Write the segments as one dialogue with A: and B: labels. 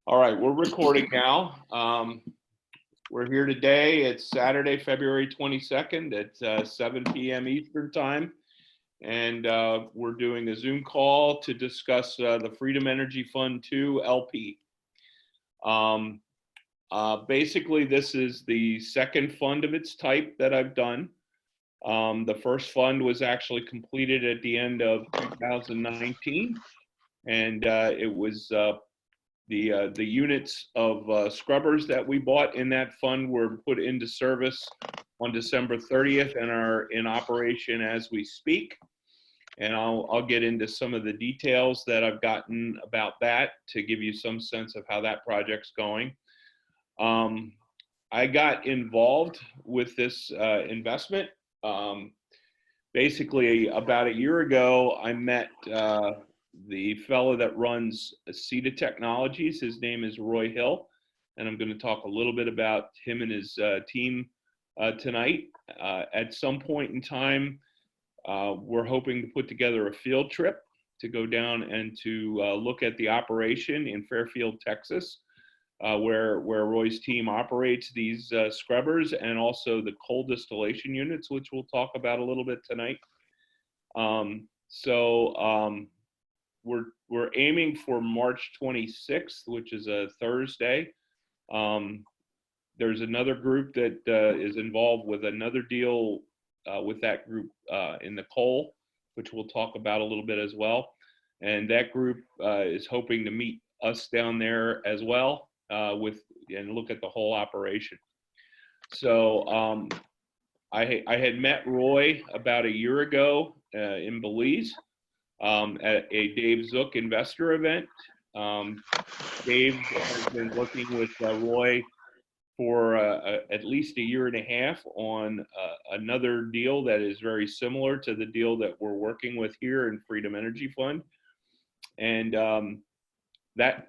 A: All right, we're recording now. We're here today. It's Saturday, February 22nd at 7 p.m. Eastern Time. And we're doing a Zoom call to discuss the Freedom Energy Fund 2 LP. Basically, this is the second fund of its type that I've done. The first fund was actually completed at the end of 2019. And it was the units of scrubbers that we bought in that fund were put into service on December 30th and are in operation as we speak. And I'll get into some of the details that I've gotten about that to give you some sense of how that project's going. I got involved with this investment. Basically, about a year ago, I met the fellow that runs CETA Technologies. His name is Roy Hill, and I'm going to talk a little bit about him and his team tonight. At some point in time, we're hoping to put together a field trip to go down and to look at the operation in Fairfield, Texas, where Roy's team operates these scrubbers and also the coal distillation units, which we'll talk about a little bit tonight. We're aiming for March 26th, which is a Thursday. There's another group that is involved with another deal with that group in the coal, which we'll talk about a little bit as well. And that group is hoping to meet us down there as well and look at the whole operation. So I had met Roy about a year ago in Belize at a Dave Zook investor event. Dave has been working with Roy for at least a year and a half on another deal that is very similar to the deal that we're working with here in Freedom Energy Fund. And that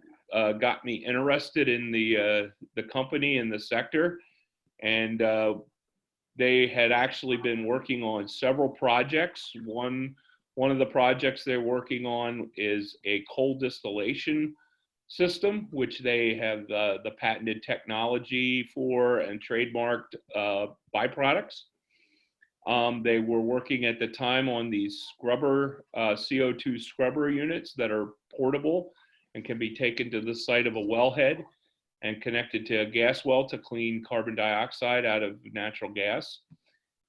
A: got me interested in the company and the sector. And they had actually been working on several projects. One of the projects they're working on is a coal distillation system, which they have the patented technology for and trademarked byproducts. They were working at the time on these scrubber, CO2 scrubber units that are portable and can be taken to the site of a wellhead and connected to a gas well to clean carbon dioxide out of natural gas.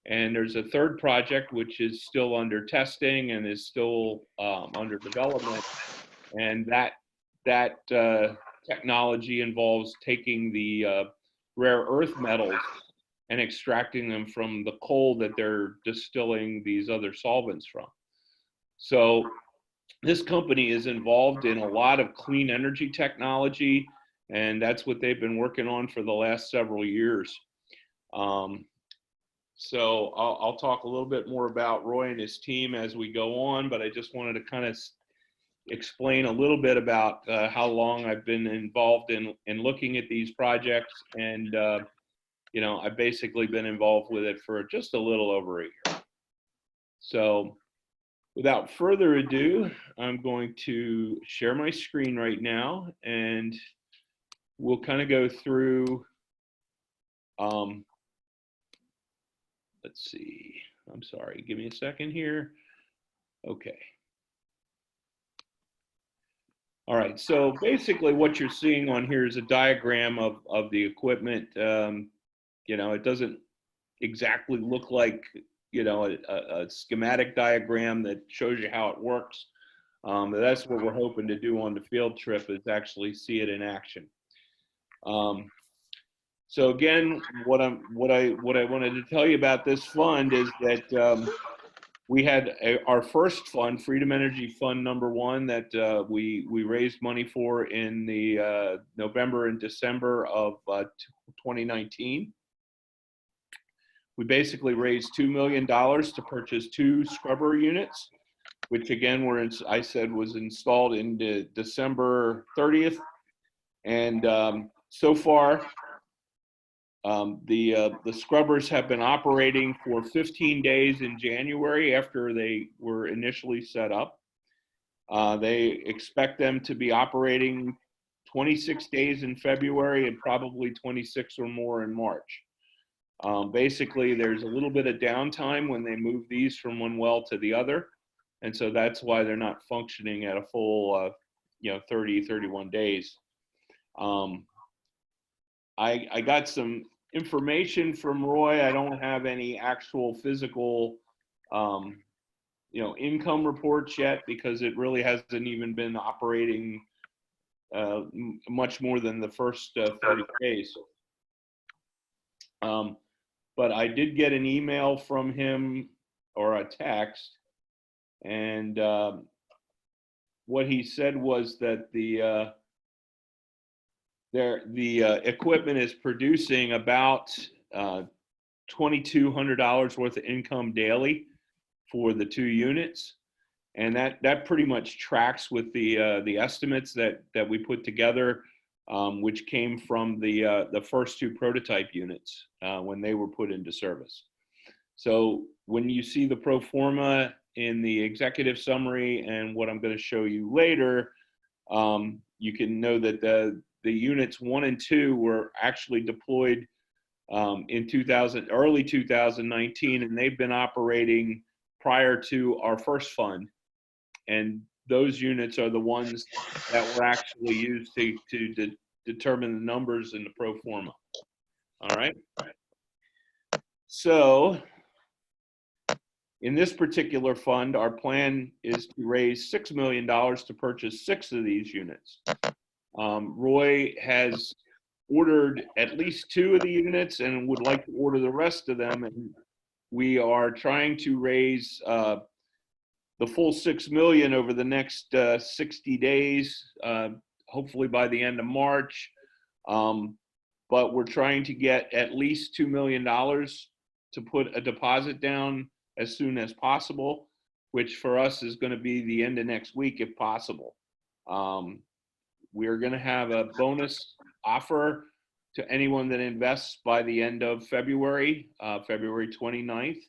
A: And there's a third project which is still under testing and is still under development. And that technology involves taking the rare earth metals and extracting them from the coal that they're distilling these other solvents from. So this company is involved in a lot of clean energy technology, and that's what they've been working on for the last several years. So I'll talk a little bit more about Roy and his team as we go on, but I just wanted to kind of explain a little bit about how long I've been involved in looking at these projects. And, I've basically been involved with it for just a little over a year. So without further ado, I'm going to share my screen right now, and we'll kind of go through, let's see, I'm sorry, give me a second here. Okay. All right, so basically what you're seeing on here is a diagram of the equipment. It doesn't exactly look like, a schematic diagram that shows you how it works. But that's what we're hoping to do on the field trip, is actually see it in action. So again, what I wanted to tell you about this fund is that we had our first fund, Freedom Energy Fund number 1, that we raised money for in the November and December of 2019. We basically raised $2 million to purchase 2 scrubber units, which again was installed in December 30th. And so far, the scrubbers have been operating for 15 days in January after they were initially set up. They expect them to be operating 26 days in February and probably 26 or more in March. Basically, there's a little bit of downtime when they move these from one well to the other. And so that's why they're not functioning at a full, 30, 31 days. I got some information from Roy. I don't have any actual physical, income reports yet because it really hasn't even been operating much more than the first 30 days. But I did get an email from him or a text, and what he said was that the equipment is producing about $2,200 worth of income daily for the 2 units, and that pretty much tracks with the estimates that we put together, which came from the first 2 prototype units when they were put into service. So when you see the pro forma in the executive summary and what I'm going to show you later, you can know that the units 1 and 2 were actually deployed in early 2019, and they've been operating prior to our first fund. And those units are the ones that were actually used to determine the numbers in the pro forma. All right. So in this particular fund, our plan is to raise $6 million to purchase 6 of these units. Roy has ordered at least 2 of the units and would like to order the rest of them. And we are trying to raise the full $6 million over the next 60 days, hopefully by the end of March. But we're trying to get at least $2 million to put a deposit down as soon as possible, which for us is going to be the end of next week if possible. We're going to have a bonus offer to anyone that invests by the end of February, February 29th.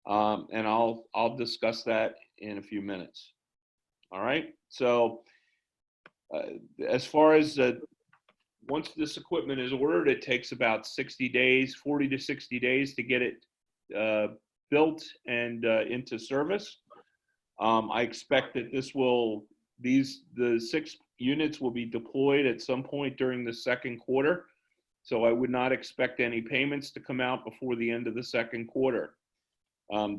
A: And I'll discuss that in a few minutes. All right. So as far as once this equipment is ordered, it takes about 60 days, 40 to 60 days to get it built and into service. I expect that the 6 units will be deployed at some point during the second quarter. So I would not expect any payments to come out before the end of the second quarter.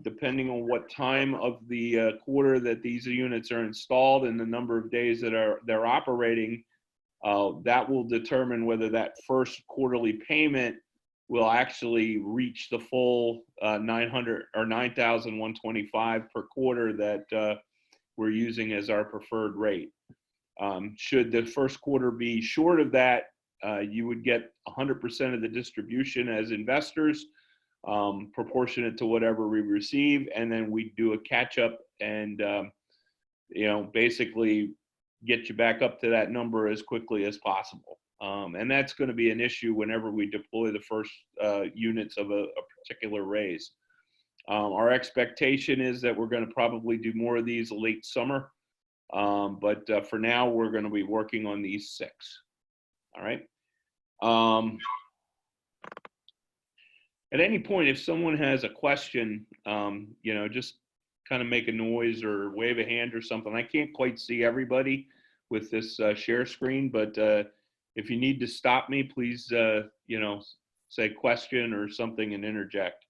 A: Depending on what time of the quarter that these units are installed and the number of days that they're operating, that will determine whether that first quarterly payment will actually reach the full 900 or 9,125 per quarter that we're using as our preferred rate. Should the first quarter be short of that, you would get 100% of the distribution as investors, proportionate to whatever we receive, and then we do a catch up and basically get you back up to that number as quickly as possible. And that's going to be an issue whenever we deploy the first units of a particular raise. Our expectation is that we're going to probably do more of these late summer, but for now we're going to be working on these 6. All right. At any point, if someone has a question, just kind of make a noise or wave a hand or something. I can't quite see everybody with this share screen, but if you need to stop me, please, say question or something and interject.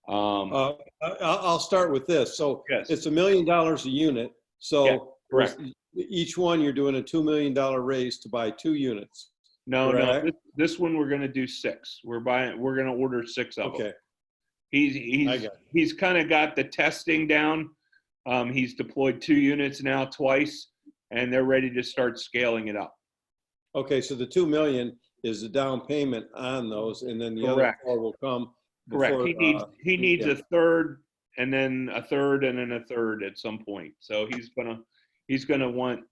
B: I'll start with this. So
A: yes.
B: It's $1 million a unit. So
A: yeah, correct.
B: Each one you're doing a $2 million raise to buy 2 units.
A: No,
B: correct?
A: no. This one we're going to do 6. We're going to order 6 of them. He's kind of got the testing down. He's deployed 2 units now twice, and they're ready to start scaling it up.
B: Okay, so the $2 million is the down payment on those, and then the
A: Correct.
B: other 4 will come.
A: Correct.
B: Before,
A: he needs a third, and then a third, and then a third at some point. So he's gonna want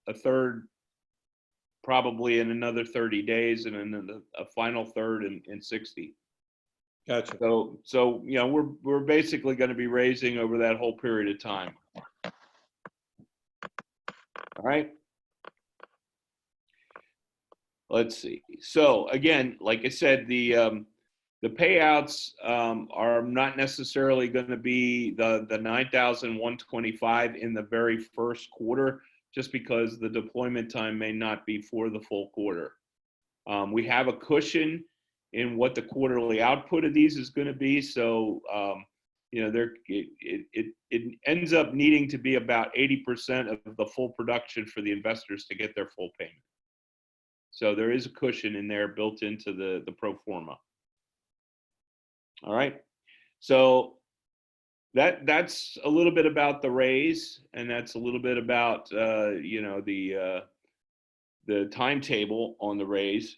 A: a third probably in another 30 days, and then a final third in 60.
B: Gotcha.
A: So we're basically going to be raising over that whole period of time. All right. let's see. So again, like I said, the payouts are not necessarily going to be the 9,125 in the very first quarter, just because the deployment time may not be for the full quarter. We have a cushion in what the quarterly output of these is going to be. So, you know, it ends up needing to be about 80% of the full production for the investors to get their full payment. So there is a cushion in there built into the pro forma. All right. So that's a little bit about the raise, and that's a little bit about you know, the timetable on the raise.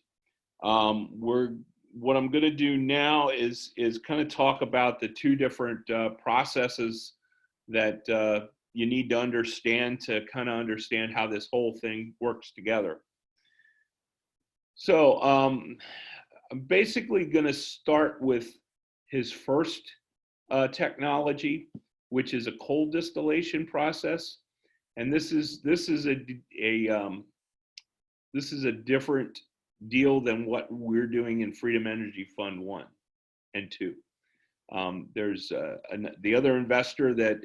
A: What I'm going to do now is kind of talk about the two different processes that you need to understand to kind of understand how this whole thing works together. So I'm basically going to start with his first technology, which is a cold distillation process, and this is a different deal than what we're doing in Freedom Energy Fund 1 and 2. There's the other investor that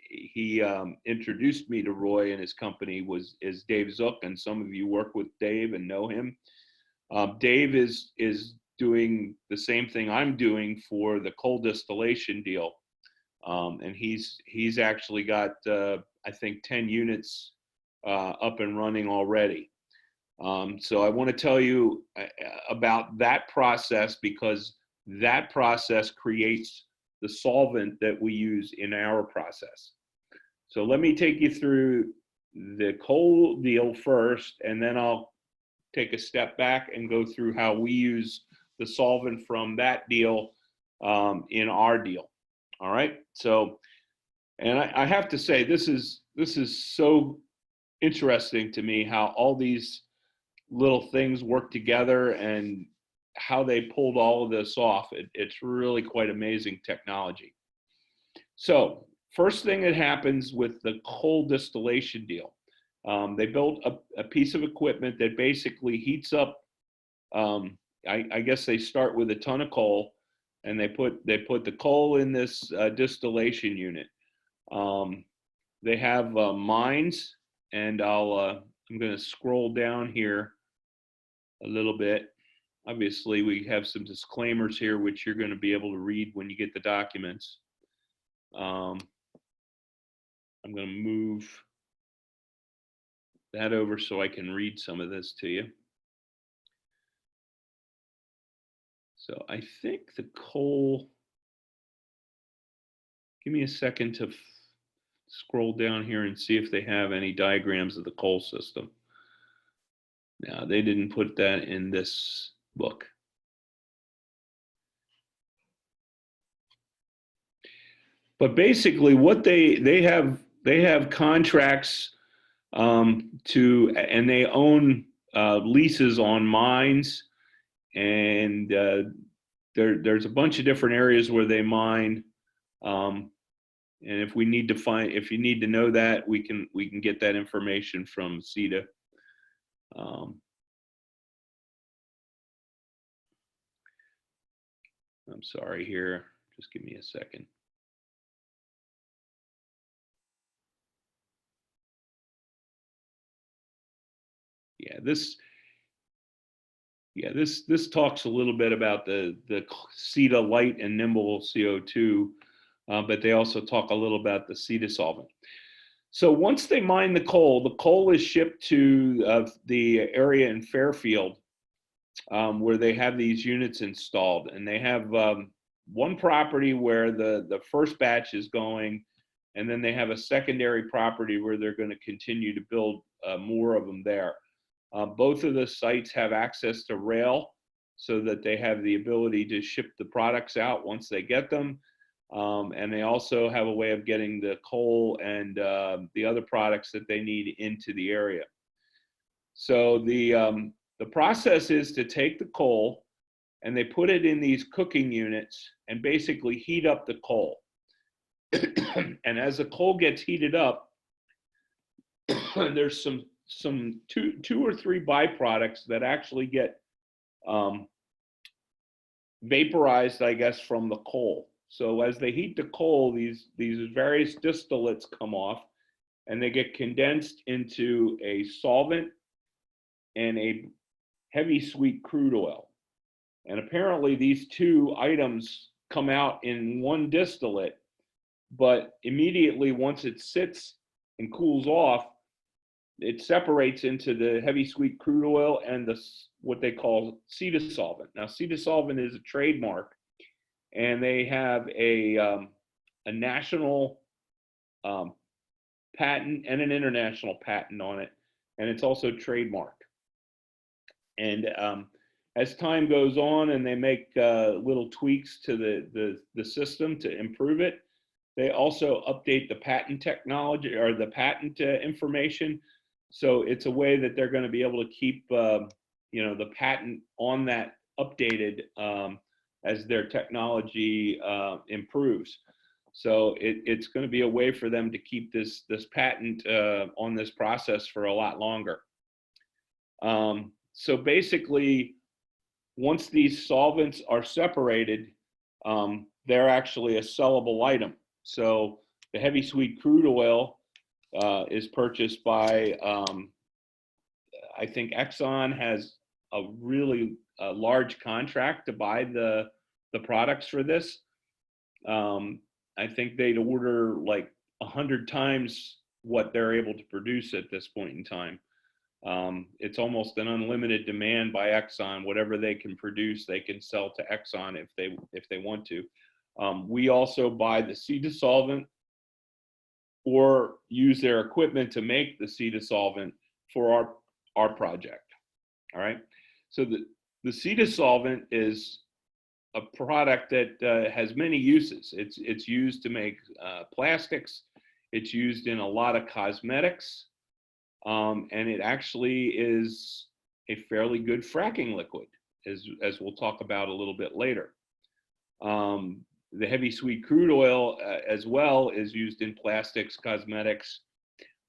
A: he introduced me to Roy and his company is Dave Zook, and some of you work with Dave and know him. Dave is doing the same thing I'm doing for the cold distillation deal, and he's actually got I think 10 units up and running already. So I want to tell you about that process, because that process creates the solvent that we use in our process. So let me take you through the coal deal first, and then I'll take a step back and go through how we use the solvent from that deal in our deal. All right. So, and I have to say, this is so interesting to me how all these little things work together and how they pulled all of this off. It's really quite amazing technology. So first thing that happens with the coal distillation deal, they built a piece of equipment that basically heats up. I guess they start with a ton of coal, and they put the coal in this distillation unit. They have mines, and I'm going to scroll down here a little bit. Obviously, we have some disclaimers here, which you're going to be able to read when you get the documents. I'm going to move that over so I can read some of this to you. So I think the coal, give me a second to scroll down here and see if they have any diagrams of the coal system. Now, they didn't put that in this book. But basically what they have contracts to, and they own leases on mines, and there's a bunch of different areas where they mine. And if we need to find, if you need to know that, we can get that information from CETA. I'm sorry here, just give me a second. This talks a little bit about the CETA light and nimble CO2, but they also talk a little about the CETA solvent. So once they mine the coal is shipped to the area in Fairfield where they have these units installed, and they have one property where the first batch is going, and then they have a secondary property where they're going to continue to build more of them there. Both of the sites have access to rail, so that they have the ability to ship the products out once they get them. And they also have a way of getting the coal and the other products that they need into the area. So the process is to take the coal, and they put it in these cooking units and basically heat up the coal. And as the coal gets heated up, there's some two or three byproducts that actually get vaporized, I guess, from the coal. So as they heat the coal, these various distillates come off, and they get condensed into a solvent and a heavy sweet crude oil. And apparently these two items come out in one distillate, but immediately once it sits and cools off, it separates into the heavy sweet crude oil and what they call Ceda solvent. Now, Ceda solvent is a trademark, and they have a national patent and an international patent on it, and it's also trademarked. And as time goes on and they make little tweaks to the system to improve it, they also update the patent technology or the patent information. So it's a way that they're going to be able to keep the patent on that updated as their technology improves. So it's going to be a way for them to keep this patent on this process for a lot longer. So basically, once these solvents are separated, they're actually a sellable item. So the heavy sweet crude oil is purchased by, I think Exxon has a really large contract to buy the products for this. I think they'd order like 100 times what they're able to produce at this point in time. It's almost an unlimited demand by Exxon. Whatever they can produce, they can sell to Exxon if they want to. We also buy the Ceda solvent or use their equipment to make the Ceda solvent for our project. All right. So the Ceda solvent is a product that has many uses. It's used to make plastics. It's used in a lot of cosmetics. And it actually is a fairly good fracking liquid, as we'll talk about a little bit later. The heavy sweet crude oil as well is used in plastics, cosmetics.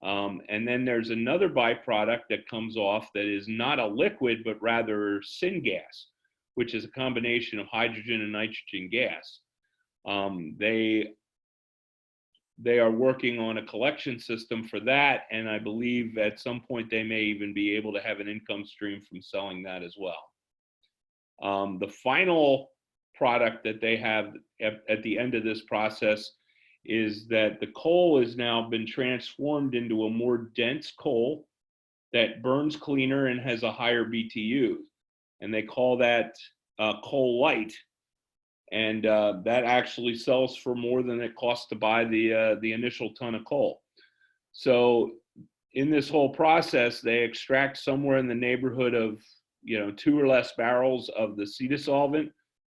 A: And then there's another byproduct that comes off that is not a liquid, but rather syngas, which is a combination of hydrogen and nitrogen gas. They are working on a collection system for that, and I believe at some point they may even be able to have an income stream from selling that as well. The final product that they have at the end of this process is that the coal has now been transformed into a more dense coal that burns cleaner and has a higher BTU, and they call that coal light. And that actually sells for more than it costs to buy the initial ton of coal. So in this whole process, they extract somewhere in the neighborhood of 2 or less barrels of the Ceda solvent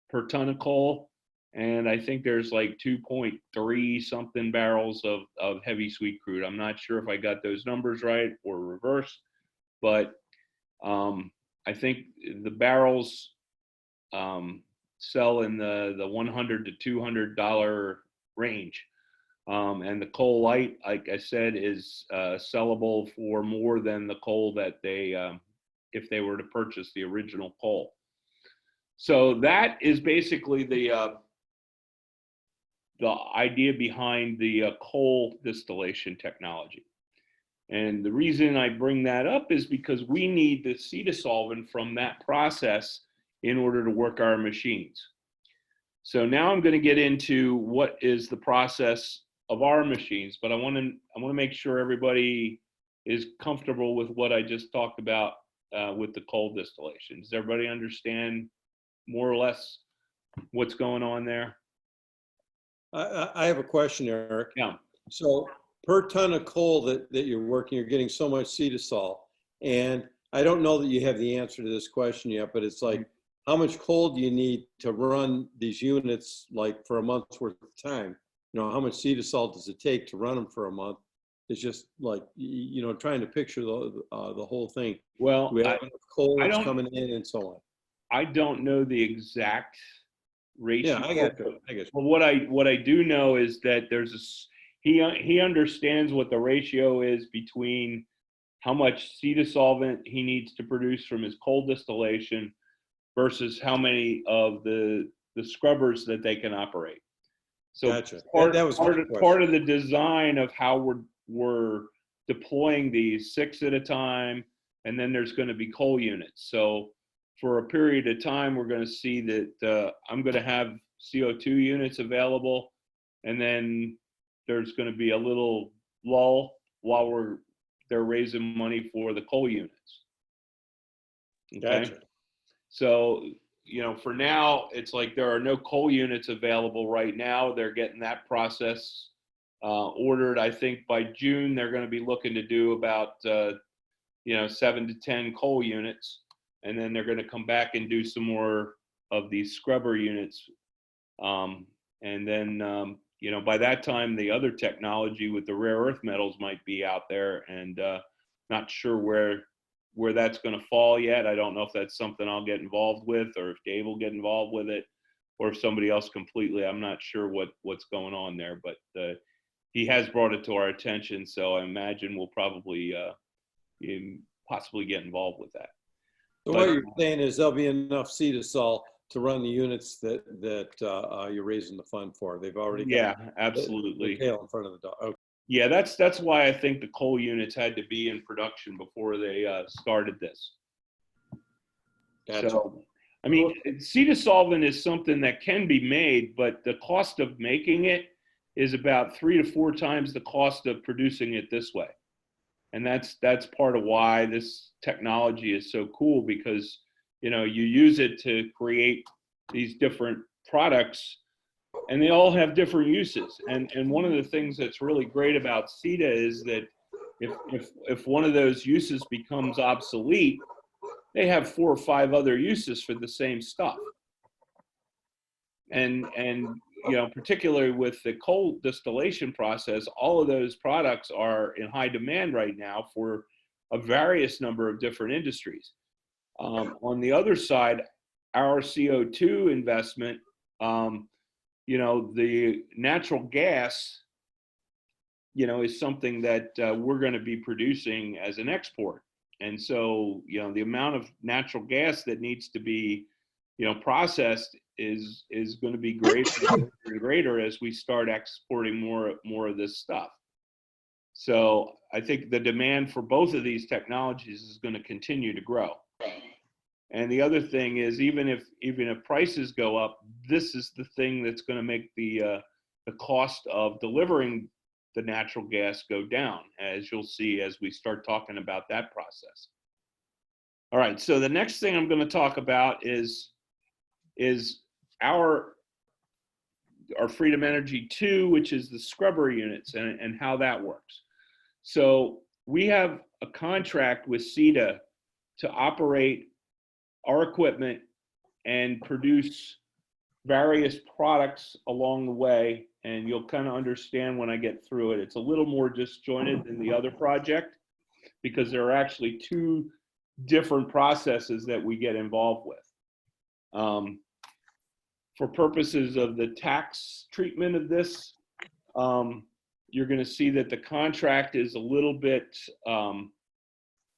A: per ton of coal, and I think there's like 2.3 something barrels of heavy sweet crude. I'm not sure if I got those numbers right or reversed, but I think the barrels sell in the $100 to $200 range. And the coal light, like I said, is sellable for more than the coal that they, if they were to purchase the original coal. So that is basically the idea behind the coal distillation technology. And the reason I bring that up is because we need the Ceda solvent from that process in order to work our machines. So now I'm going to get into what is the process of our machines, but I want to make sure everybody is comfortable with what I just talked about with the coal distillation. Does everybody understand more or less what's going on there?
B: I have a question, Eric.
A: Yeah.
B: So per ton of coal that you're working, you're getting so much Ceda sol. And I don't know that you have the answer to this question yet, but it's like, how much coal do you need to run these units like for a month's worth of time? How much Ceda sol does it take to run them for a month? It's just like, trying to picture the whole thing.
A: Well,
B: Do we have enough coal that's
A: don't-
B: coming in and so on?
A: I don't know the exact ratio.
B: Yeah, I get you.
A: But what I do know is that there's he understands what the ratio is between how much C dissolvent he needs to produce from his coal distillation versus how many of the scrubbers that they can operate. So
B: Gotcha. That was my question.
A: part of the design of how we're deploying these 6 at a time, and then there's going to be coal units. So for a period of time, we're going to see that I'm going to have CO2 units available, and then there's going to be a little lull while they're raising money for the coal units. Okay.
B: Gotcha.
A: So, you know, for now, it's like there are no coal units available right now. They're getting that process ordered. I think by June, they're going to be looking to do about, 7 to 10 coal units. And then they're going to come back and do some more of these scrubber units. And then, by that time, the other technology with the rare earth metals might be out there, and not sure where that's going to fall yet. I don't know if that's something I'll get involved with, or if Dave will get involved with it, or if somebody else completely. I'm not sure what's going on there, but he has brought it to our attention, so I imagine we'll probably possibly get involved with that.
B: So what you're saying is there'll be enough C2Sol to run the units that you're raising the fund for. They've already got
A: absolutely
B: the tail in front of the dog. Okay.
A: Yeah, that's why I think the coal units had to be in production before they started this.
B: Gotcha.
A: So, I mean, C dissolvent is something that can be made, but the cost of making it is about 3 to 4 times the cost of producing it this way. And that's part of why this technology is so cool, because, you use it to create these different products, and they all have different uses. And one of the things that's really great about CETA is that if one of those uses becomes obsolete, they have 4 or 5 other uses for the same stuff. And particularly with the coal distillation process, all of those products are in high demand right now for a various number of different industries. On the other side, our CO2 investment, the natural gas, is something that we're going to be producing as an export. And so, the amount of natural gas that needs to be, processed is going to be greater and greater as we start exporting more of this stuff. So I think the demand for both of these technologies is going to continue to grow. And the other thing is, even if prices go up, this is the thing that's going to make the cost of delivering the natural gas go down, as you'll see as we start talking about that process. All right, so the next thing I'm going to talk about is our Freedom Energy 2, which is the scrubber units, and how that works. So we have a contract with CETA to operate our equipment and produce various products along the way, and you'll kind of understand when I get through it. It's a little more disjointed than the other project, because there are actually 2 different processes that we get involved with. For purposes of the tax treatment of this, you're going to see that the contract is a little bit,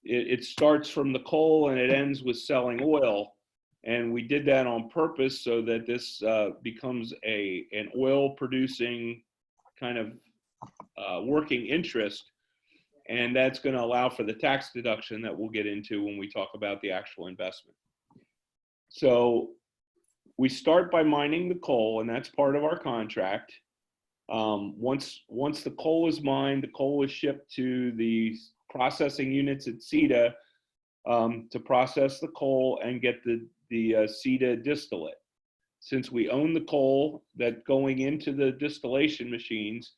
A: it starts from the coal and it ends with selling oil. And we did that on purpose so that this becomes an oil producing kind of working interest. And that's going to allow for the tax deduction that we'll get into when we talk about the actual investment. So we start by mining the coal, and that's part of our contract. Once the coal is mined, the coal is shipped to the processing units at CETA to process the coal and get the CETA distillate. Since we own the coal that's going into the distillation machines,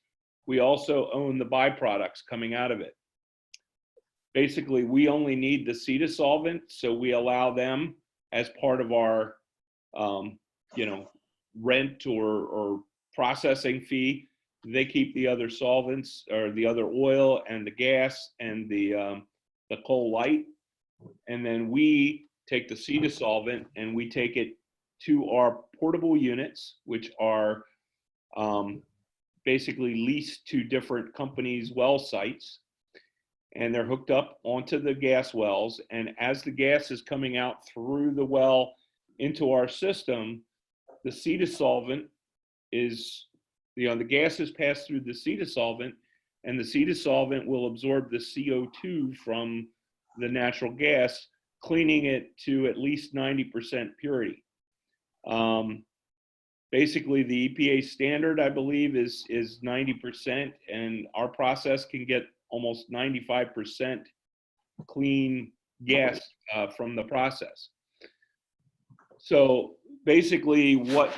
A: we also own the byproducts coming out of it. Basically, we only need the CETA solvent, so we allow them as part of our rent or processing fee. They keep the other solvents, or the other oil and the gas and the coal light, and then we take the CETA solvent and we take it to our portable units, which are basically leased to different companies' well sites. and they're hooked up onto the gas wells. And as the gas is coming out through the well into our system, the C dissolvent is, the gases pass through the C dissolvent, and the C dissolvent will absorb the CO2 from the natural gas, cleaning it to at least 90% purity. Basically, the EPA standard, I believe, is 90%, and our process can get almost 95% clean gas from the process. So basically, what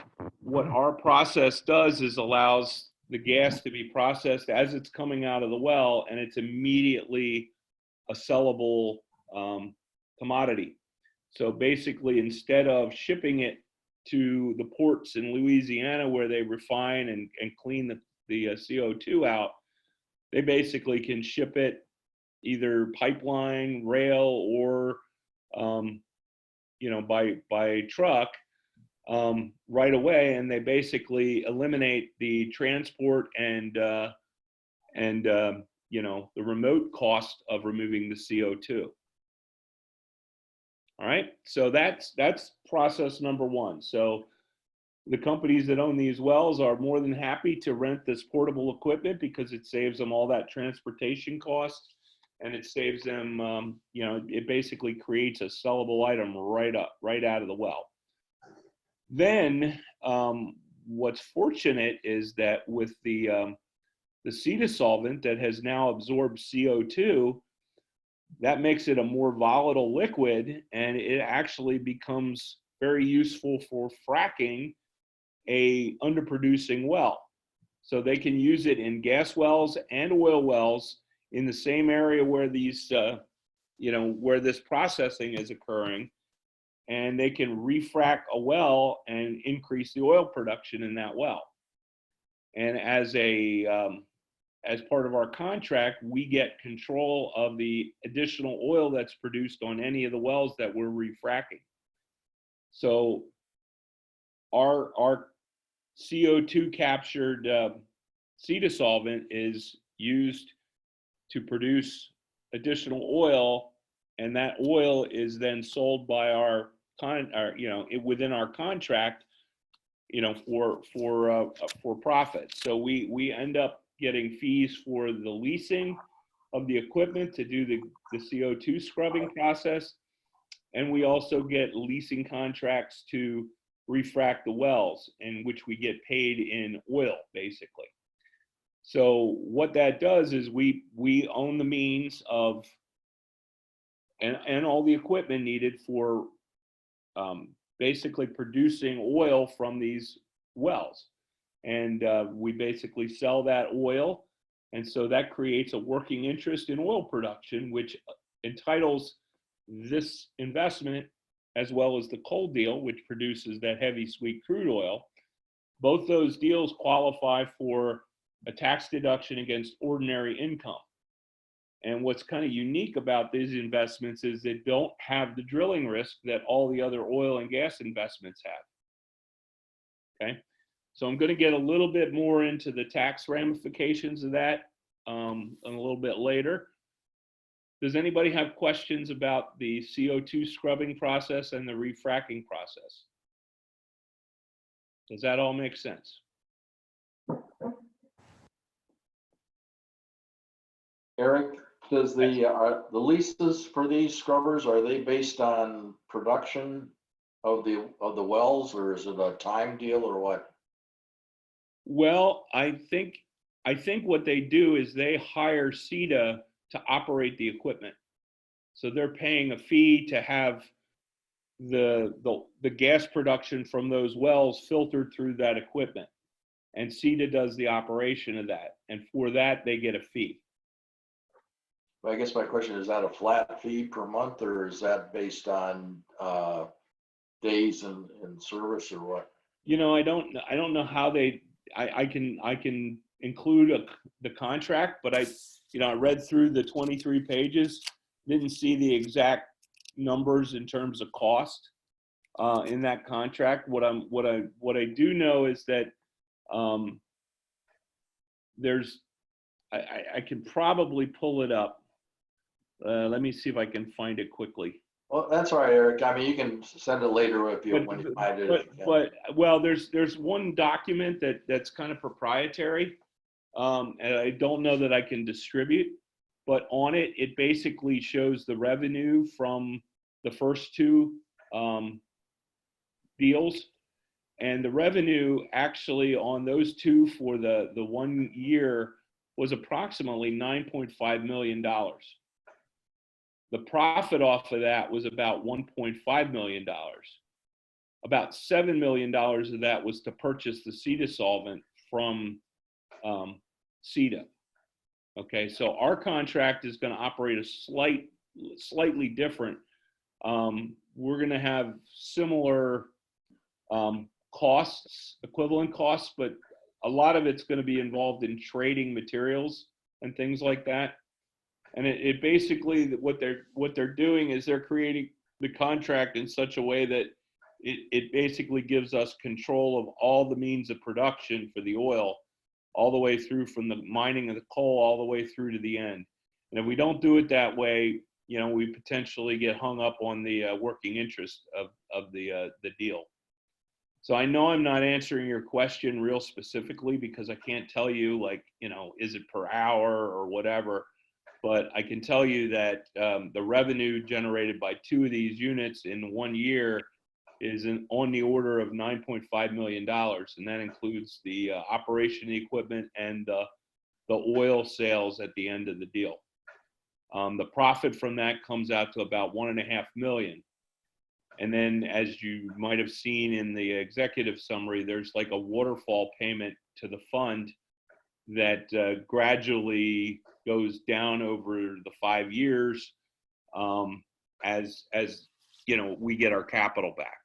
A: our process does is allows the gas to be processed as it's coming out of the well, and it's immediately a sellable commodity. So basically, instead of shipping it to the ports in Louisiana where they refine and clean the CO2 out, they basically can ship it either pipeline, rail, or by truck right away, and they basically eliminate the transport and the remote cost of removing the CO2. All right, so that's process number one. So the companies that own these wells are more than happy to rent this portable equipment because it saves them all that transportation cost, and it saves them, it basically creates a sellable item right out of the well. Then what's fortunate is that with the C dissolvent that has now absorbed CO2, that makes it a more volatile liquid, and it actually becomes very useful for fracking a underproducing well. So they can use it in gas wells and oil wells in the same area where these, where this processing is occurring, and they can refrac a well and increase the oil production in that well. And as part of our contract, we get control of the additional oil that's produced on any of the wells that we're refracking. So our CO2 captured C dissolvent is used to produce additional oil, and that oil is then sold by within our contract, for profit. So we end up getting fees for the leasing of the equipment to do the CO2 scrubbing process, and we also get leasing contracts to refrac the wells, in which we get paid in oil, basically. So what that does is we own the means of and all the equipment needed for basically producing oil from these wells. And we basically sell that oil. And so that creates a working interest in oil production, which entitles this investment, as well as the coal deal, which produces that heavy sweet crude oil. Both those deals qualify for a tax deduction against ordinary income. And what's kind of unique about these investments is they don't have the drilling risk that all the other oil and gas investments have. Okay, so I'm going to get a little bit more into the tax ramifications of that a little bit later. Does anybody have questions about the CO2 scrubbing process and the refracking process? Does that all make sense?
C: Eric, does the leases for these scrubbers, are they based on production of the wells, or is it a time deal, or what?
A: Well, I think what they do is they hire CETA to operate the equipment. So they're paying a fee to have the gas production from those wells filtered through that equipment. And CETA does the operation of that. And for that, they get a fee.
C: I guess my question is that a flat fee per month, or is that based on days in service, or what?
A: I don't know how I can include the contract, but I read through the 23 pages, didn't see the exact numbers in terms of cost in that contract. What I do know is that I can probably pull it up Let me see if I can find it quickly.
C: Well, that's all right, Eric. I mean, you can send it later if you, when you find it. if you can.
A: Well, there's one document that's kind of proprietary, and I don't know that I can distribute, but on it, it basically shows the revenue from the first two deals. And the revenue actually on those two for the 1 year was approximately $9.5 million. The profit off of that was about $1.5 million. About $7 million of that was to purchase the CETA solvent from CETA. Okay, so our contract is going to operate a slightly different. We're going to have similar costs, equivalent costs, but a lot of it's going to be involved in trading materials and things like that. And it basically, what they're doing is they're creating the contract in such a way that it basically gives us control of all the means of production for the oil, all the way through from the mining of the coal all the way through to the end. And if we don't do it that way, you know, we potentially get hung up on the working interest of the deal. So I know I'm not answering your question real specifically because I can't tell you, like, you know, is it per hour or whatever, but I can tell you that the revenue generated by two of these units in 1 year is on the order of $9.5 million. And that includes the operation of the equipment and the oil sales at the end of the deal. The profit from that comes out to about $1.5 million. And then, as you might have seen in the executive summary, there's like a waterfall payment to the fund that gradually goes down over the 5 years as you know, we get our capital back.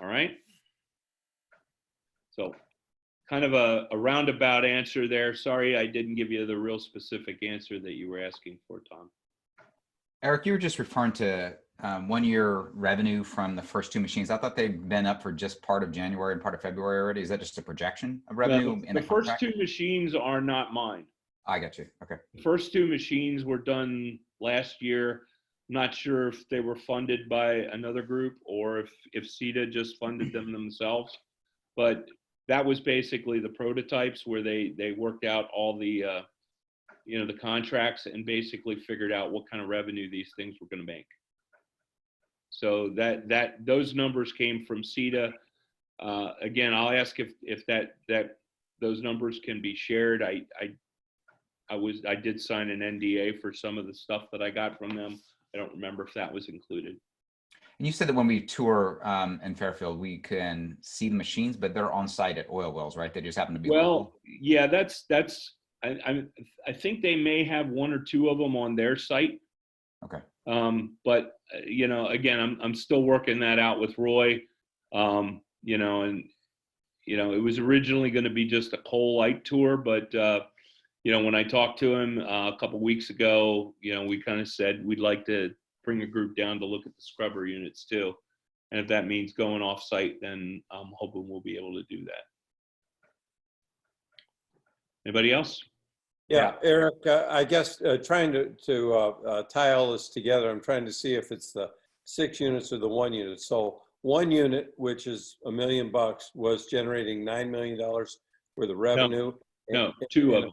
A: All right. So kind of a roundabout answer there. Sorry, I didn't give you the real specific answer that you were asking for, Tom.
D: Eric, you were just referring to 1 year revenue from the first two machines. I thought they'd been up for just part of January and part of February already. Is that just a projection of revenue?
A: The first two machines are not mine.
D: I got you. Okay.
A: The first two machines were done last year. I'm not sure if they were funded by another group or if CETA just funded them themselves. But that was basically the prototypes where they worked out all the you know, the contracts and basically figured out what kind of revenue these things were going to make. So those numbers came from CETA. Again, I'll ask if those numbers can be shared. I did sign an NDA for some of the stuff that I got from them. I don't remember if that was included.
D: And you said that when we tour in Fairfield, we can see the machines, but they're on site at oil wells, right? They just happen to be local.
A: Yeah, I think they may have one or two of them on their site.
D: Okay.
A: But you know, again, I'm still working that out with Roy. You know, and you know, it was originally going to be just a coal light tour, but you know, when I talked to him a couple weeks ago, you know, we kind of said we'd like to bring a group down to look at the scrubber units too. And if that means going off site, then I'm hoping we'll be able to do that. Anybody else?
B: Yeah, Eric, I guess trying to tie all this together, I'm trying to see if it's the 6 units or the 1 unit. So 1 unit, which is $1 million, was generating $9 million worth of revenue.
A: No, two of them.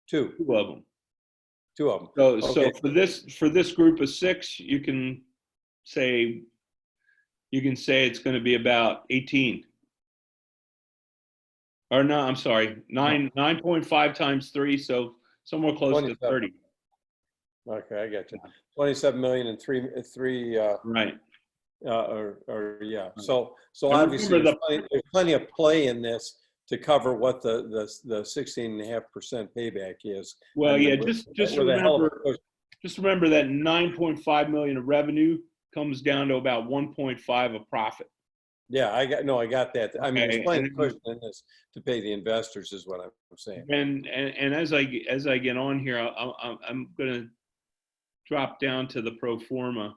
B: Two of them.
A: So,
B: Okay.
A: so for this group of 6, you can say it's going to be about 18. Or no, I'm sorry, 9.5 times 3, so somewhere close
B: 27.
A: to 30.
B: Okay, I got you. 27 million and three
A: Right.
B: yeah. So
A: And
B: obviously
A: remember
B: there's plenty of play in this to cover what the 16.5% payback is.
A: Well,
B: And
A: yeah,
B: with
A: just
B: a hell of a
A: remember
B: push.
A: just remember that 9.5 million of revenue comes down to about 1.5 of profit.
B: Yeah, I got that. I mean, there's
A: Okay,
B: plenty
A: and
B: of cushion in this to pay the investors, is what I'm saying.
A: And as I get on here, I'm going to drop down to the pro forma.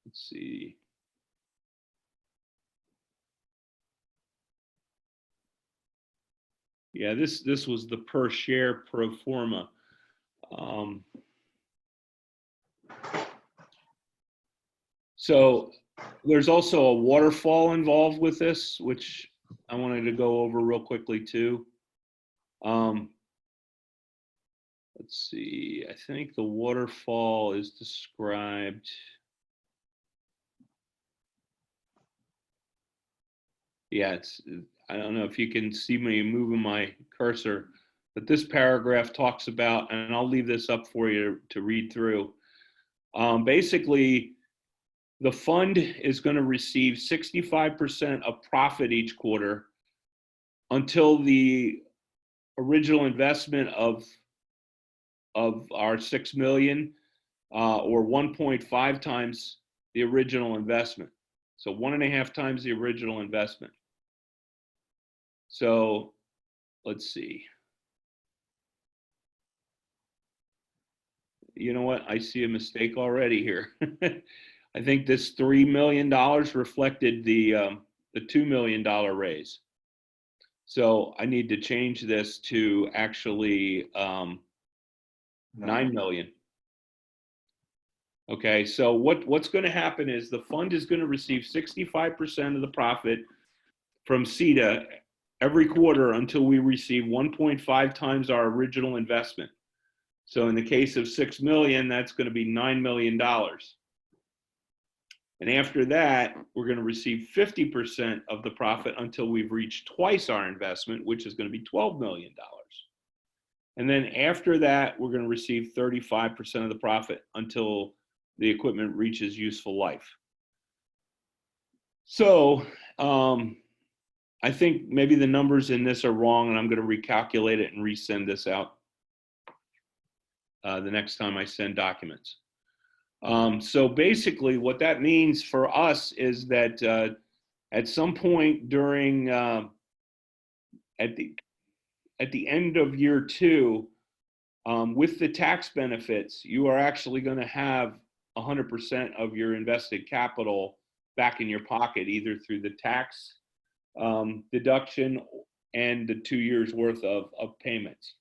A: Let's see. Yeah, this was the per share pro forma. So there's also a waterfall involved with this, which I wanted to go over real quickly too. Let's see, I think the waterfall is described. Yeah, I don't know if you can see me moving my cursor, but this paragraph talks about, and I'll leave this up for you to read through. Basically, the fund is going to receive 65% of profit each quarter until the original investment of our 6 million or 1.5 times the original investment. So 1.5 times the original investment. So let's see. You know what? I see a mistake already here. I think this $3 million reflected the $2 million raise. So I need to change this to actually 9 million. Okay, so what's going to happen is the fund is going to receive 65% of the profit from CETA every quarter until we receive 1.5 times our original investment. So in the case of 6 million, that's going to be $9 million. And after that, we're going to receive 50% of the profit until we've reached twice our investment, which is going to be $12 million. And then after that, we're going to receive 35% of the profit until the equipment reaches useful life. So I think maybe the numbers in this are wrong, and I'm going to recalculate it and resend this out the next time I send documents. So basically what that means for us is that at some point during, at the end of year 2, with the tax benefits, you are actually going to have 100% of your invested capital back in your pocket, either through the tax deduction and the 2 years worth of payments.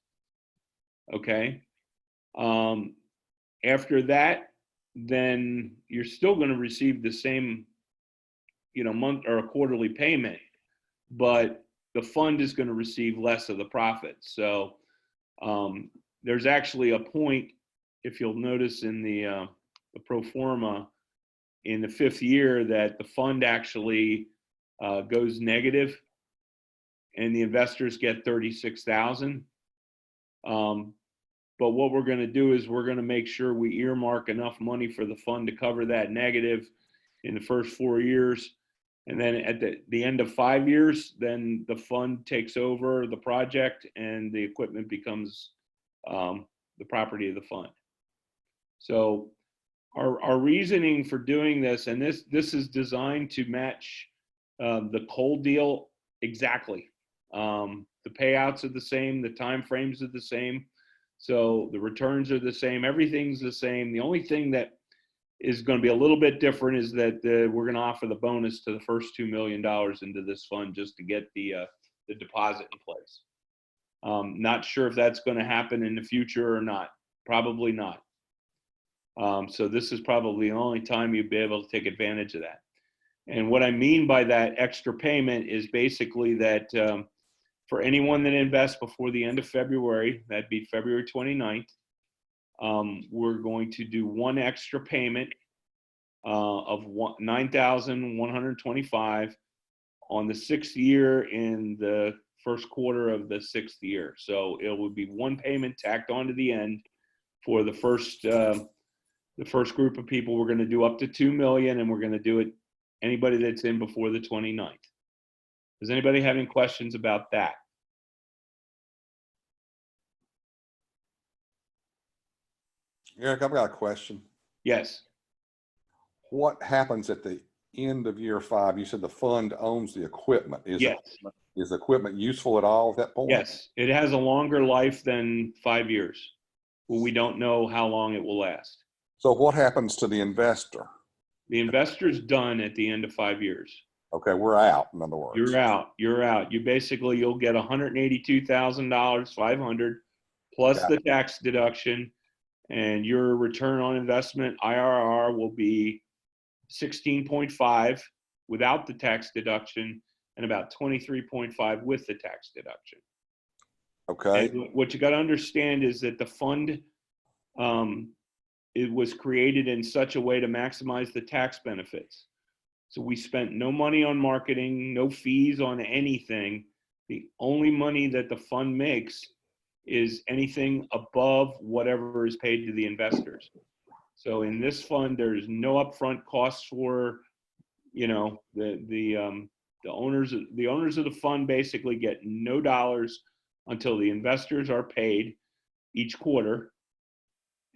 A: Okay. After that, then you're still going to receive the same, month or a quarterly payment, but the fund is going to receive less of the profit. So there's actually a point, if you'll notice in the pro forma, in the 5th year, that the fund actually goes negative, and the investors get 36,000. But what we're going to do is we're going to make sure we earmark enough money for the fund to cover that negative in the first 4 years. And then at the end of 5 years, then the fund takes over the project and the equipment becomes the property of the fund. So our reasoning for doing this, and this is designed to match the coal deal exactly. The payouts are the same, the time frames are the same. So the returns are the same, everything's the same. The only thing that is going to be a little bit different is that we're going to offer the bonus to the first $2 million into this fund just to get the deposit in place. Not sure if that's going to happen in the future or not. Probably not. So this is probably the only time you'd be able to take advantage of that. And what I mean by that extra payment is basically that for anyone that invests before the end of February, that'd be February 29th, we're going to do one extra payment of $9,125 on the 6th year in the first quarter of the 6th year. So it would be one payment tacked onto the end for the first group of people. We're going to do up to 2 million, and we're going to do it anybody that's in before the 29th. Does anybody have any questions about that?
E: Eric, I've got a question.
A: Yes.
E: What happens at the end of year 5? You said the fund owns the equipment.
A: Yes.
E: Is the equipment useful at all at that point?
A: Yes. It has a longer life than 5 years. Well, we don't know how long it will last.
E: So what happens to the investor?
A: The investor's done at the end of 5 years.
E: Okay, we're out, in other words.
A: You're out. You're out. You'll get $182,000, 500 plus the tax deduction, and your return on investment IRR will be 16.5 without the tax deduction, and about 23.5 with the tax deduction.
E: Okay,
A: And what you got to understand is that the fund, it was created in such a way to maximize the tax benefits. So we spent no money on marketing, no fees on anything. The only money that the fund makes is anything above whatever is paid to the investors. So in this fund, there's no upfront costs for, you know, the owners of the fund basically get no dollars until the investors are paid each quarter.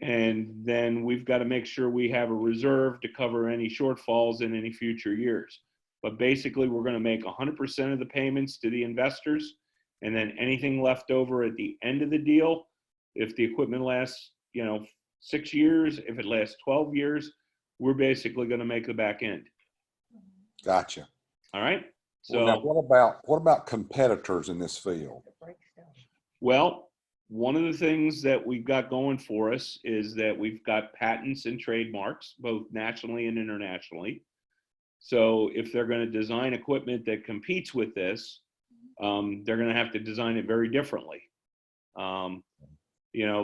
A: And then we've got to make sure we have a reserve to cover any shortfalls in any future years. But basically, we're going to make 100% of the payments to the investors, and then anything left over at the end of the deal, if the equipment lasts, 6 years, if it lasts 12 years, we're basically going to make the back end.
E: gotcha.
A: All right.
E: Well, now, what about competitors in this field?
A: Well, one of the things that we've got going for us is that we've got patents and trademarks, both nationally and internationally. So if they're going to design equipment that competes with this, they're going to have to design it very differently.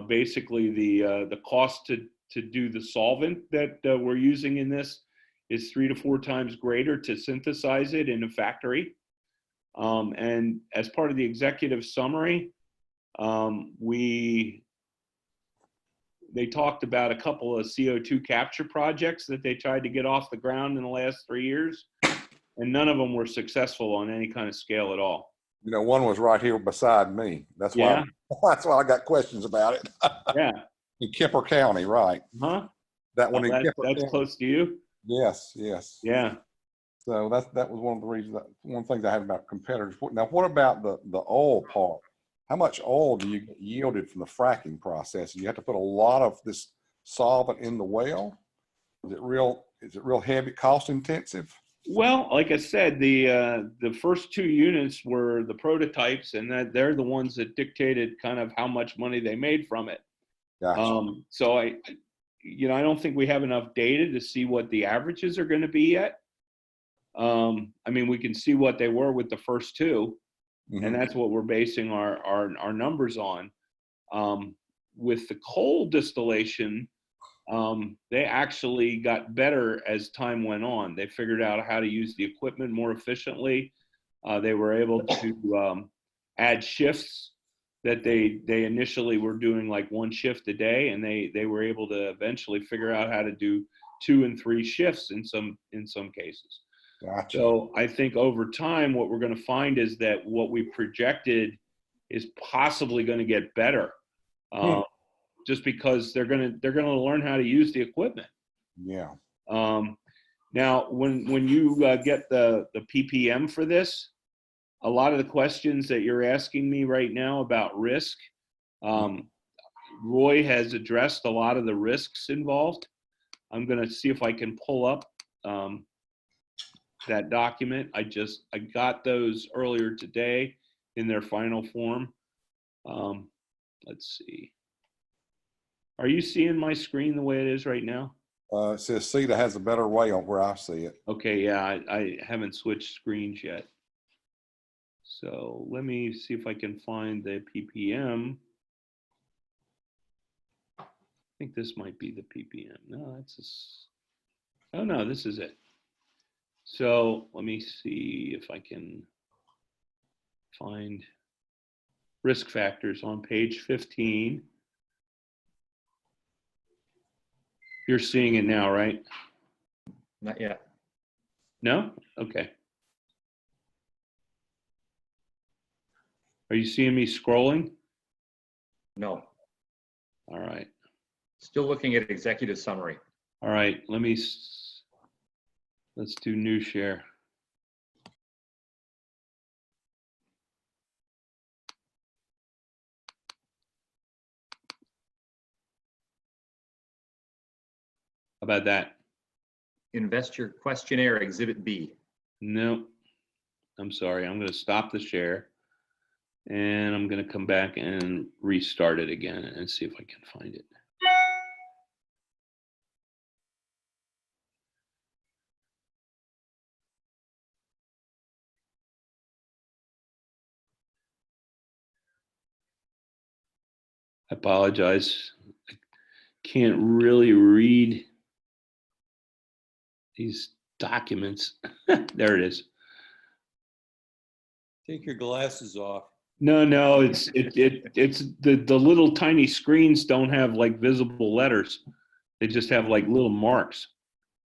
A: Basically the cost to do the solvent that we're using in this is 3 to 4 times greater to synthesize it in a factory. And as part of the executive summary, they talked about a couple of CO2 capture projects that they tried to get off the ground in the last 3 years, and none of them were successful on any kind of scale at all.
E: One was right here beside me. That's why I got questions about it.
A: Yeah.
E: In Kemper County, right?
A: Huh?
E: That one in Kemper
A: That's
E: County.
A: close to you?
E: Yes.
A: Yeah.
E: So that was one of the reasons, one thing I had about competitors. Now, what about the oil part? How much oil do you get yielded from the fracking process? You have to put a lot of this solvent in the well. Is it real heavy, cost intensive?
A: Well, like I said, the first 2 units were the prototypes, and that they're the ones that dictated kind of how much money they made from it.
E: Gotcha.
A: So I don't think we have enough data to see what the averages are going to be yet. We can see what they were with the first 2. And that's what we're basing our numbers on. With the coal distillation, they actually got better as time went on. They figured out how to use the equipment more efficiently. They were able to add shifts that they initially were doing like 1 shift a day, and they were able to eventually figure out how to do 2 and 3 shifts in some cases.
E: Gotcha.
A: So I think over time, what we're going to find is that what we projected is possibly going to get better, just because they're going to learn how to use the equipment.
E: Yeah.
A: Now, when you get the PPM for this, a lot of the questions that you're asking me right now about risk, Roy has addressed a lot of the risks involved. I'm going to see if I can pull up that document. I got those earlier today in their final form. Let's see. Are you seeing my screen the way it is right now?
E: It says CETA has a better way on where I see it.
A: Okay, yeah, I haven't switched screens yet. So let me see if I can find the PPM. I think this might be the PPM. No, oh no, this is it. So let me see if I can find risk factors on page 15. You're seeing it now, right?
F: Not yet.
A: No? Okay. Are you seeing me scrolling?
F: No.
A: All right.
F: Still looking at executive summary.
A: All right. Let's do new share. How about that?
F: Investor questionnaire, Exhibit B.
A: No, I'm sorry. I'm going to stop the share and I'm going to come back and restart it again and see if I can find it. I apologize. I can't really read these documents. There it is.
B: Take your glasses off.
A: No, it's the little tiny screens don't have like visible letters. They just have like little marks.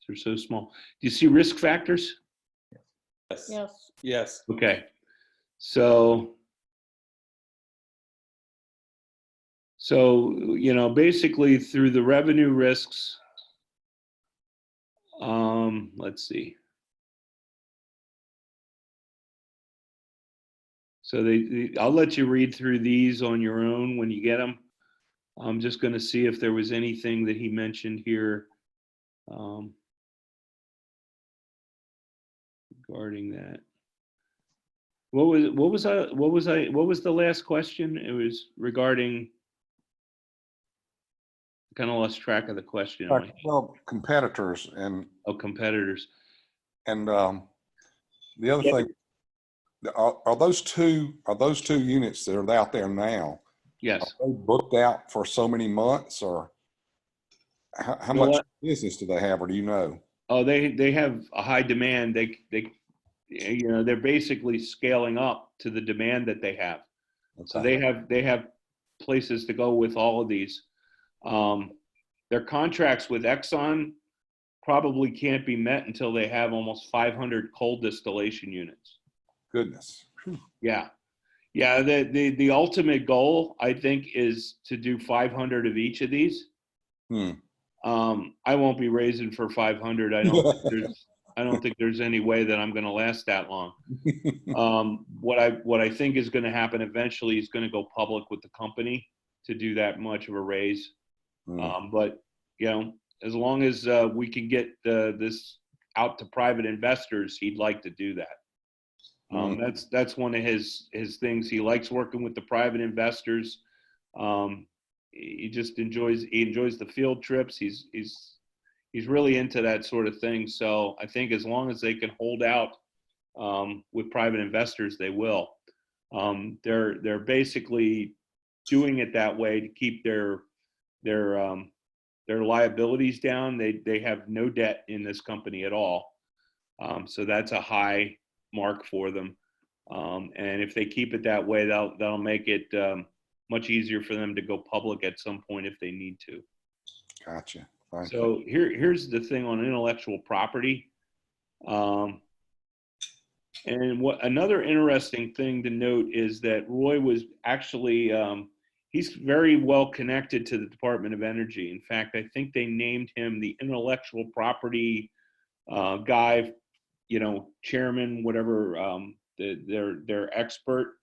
A: They're so small. Do you see risk factors?
B: Yes.
G: Yes.
B: Yes.
A: Okay. So, basically through the revenue risks, let's see. So I'll let you read through these on your own when you get them. I'm just going to see if there was anything that he mentioned here regarding that. What was the last question? It was regarding. Kind of lost track of the question.
E: Well, competitors and
A: Competitors.
E: The other thing, are those two units that are out there now,
A: Yes.
E: are they booked out for so many months, or how
A: You know
E: much
A: what?
E: business do they have, or do you know?
A: Oh, they have a high demand. They're basically scaling up to the demand that they have. So
E: Okay.
A: they have places to go with all of these. Their contracts with Exxon probably can't be met until they have almost 500 coal distillation units.
E: Goodness.
A: Yeah. Yeah. The ultimate goal, I think, is to do 500 of each of these. I won't be raising for 500. I don't think there's any way that I'm going to last that long. What I think is going to happen eventually is going to go public with the company to do that much of a raise. But as long as we can get this out to private investors, he'd like to do that. That's one of his things. He likes working with the private investors. He just enjoys the field trips. He's really into that sort of thing. So I think as long as they can hold out with private investors, they will. They're basically doing it that way to keep their liabilities down. They have no debt in this company at all. So that's a high mark for them. And if they keep it that way, that'll make it much easier for them to go public at some point if they need to.
E: Gotcha. Thank you.
A: So here's the thing on intellectual property. And what another interesting thing to note is that Roy was actually, he's very well connected to the Department of Energy. In fact, I think they named him the intellectual property guy, chairman, whatever, their expert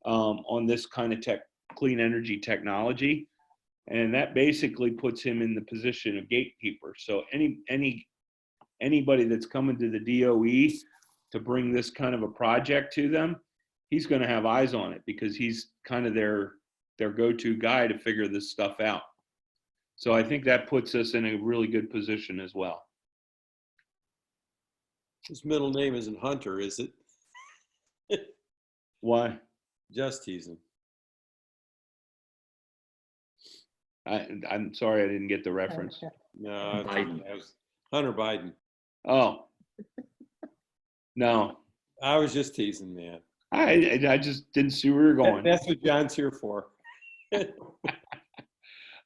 A: on this kind of clean energy technology. And that basically puts him in the position of gatekeeper. So anybody that's coming to the DOE to bring this kind of a project to them, he's going to have eyes on it because he's kind of their go-to guy to figure this stuff out. So I think that puts us in a really good position as well.
B: His middle name isn't Hunter, is it?
A: Why?
B: Just teasing.
A: I'm sorry I didn't get the reference.
B: No,
F: Biden.
B: that was Hunter Biden.
A: Oh, no.
B: I was just teasing, man.
A: I just didn't see where you're going.
B: That's what John's here for.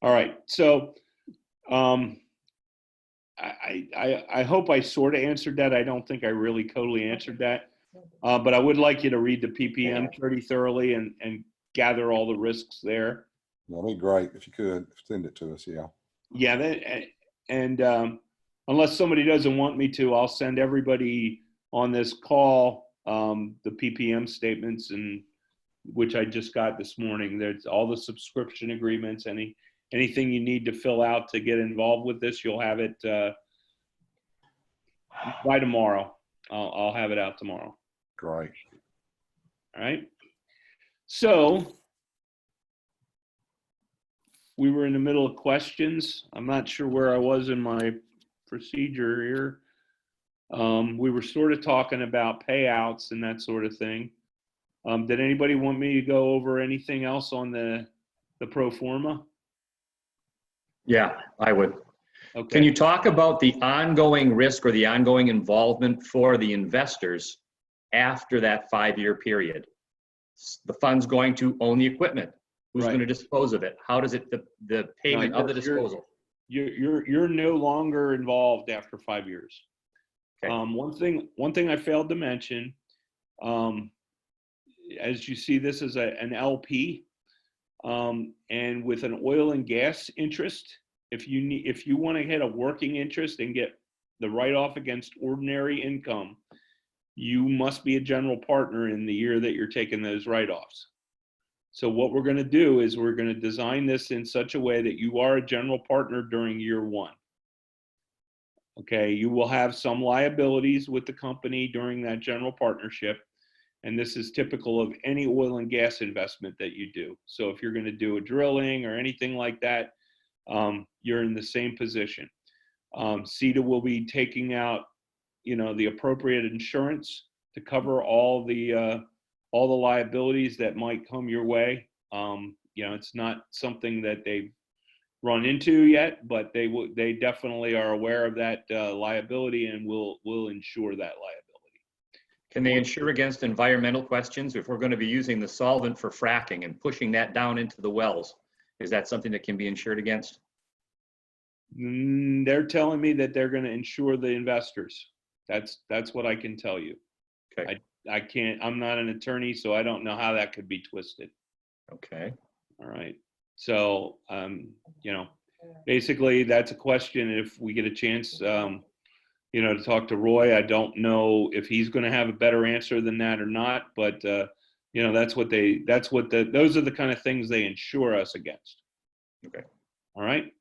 A: All right. So I hope I sort of answered that. I don't think I really totally answered that. But I would like you to read the PPM pretty thoroughly and gather all the risks there.
E: That'd be great if you could send it to us. Yeah.
A: Yeah. And unless somebody doesn't want me to, I'll send everybody on this call the PPM statements, and which I just got this morning. There's all the subscription agreements, anything you need to fill out to get involved with this, you'll have it by tomorrow. I'll have it out tomorrow.
E: Great.
A: All right. So we were in the middle of questions. I'm not sure where I was in my procedure here. We were sort of talking about payouts and that sort of thing. Did anybody want me to go over anything else on the pro forma?
F: Yeah, I would.
A: Okay.
F: Can you talk about the ongoing risk or the ongoing involvement for the investors after that 5-year period? The fund's going to own the equipment. Who's
A: Right.
F: going to dispose of it? How does it, the payment of the
A: you're-
F: disposal?
A: You're no longer involved after 5 years.
F: Okay.
A: One thing I failed to mention, as you see, this is an LP, and with an oil and gas interest, if you want to hit a working interest and get the write-off against ordinary income, you must be a general partner in the year that you're taking those write-offs. So what we're going to do is we're going to design this in such a way that you are a general partner during year 1. Okay, you will have some liabilities with the company during that general partnership. And this is typical of any oil and gas investment that you do. So if you're going to do a drilling or anything like that, you're in the same position. CETA will be taking out, the appropriate insurance to cover all the liabilities that might come your way. It's not something that they've run into yet, but they definitely are aware of that liability and will insure that liability.
F: Can they insure against environmental questions? If we're going to be using the solvent for fracking and pushing that down into the wells, is that something that can be insured against?
A: They're telling me that they're going to insure the investors. That's what I can tell you.
F: Okay.
A: I can't, I'm not an attorney, so I don't know how that could be twisted.
F: Okay.
A: All right. So, basically that's a question. If we get a chance, to talk to Roy, I don't know if he's going to have a better answer than that or not, but, those are the kind of things they insure us against.
F: Okay.
A: All right.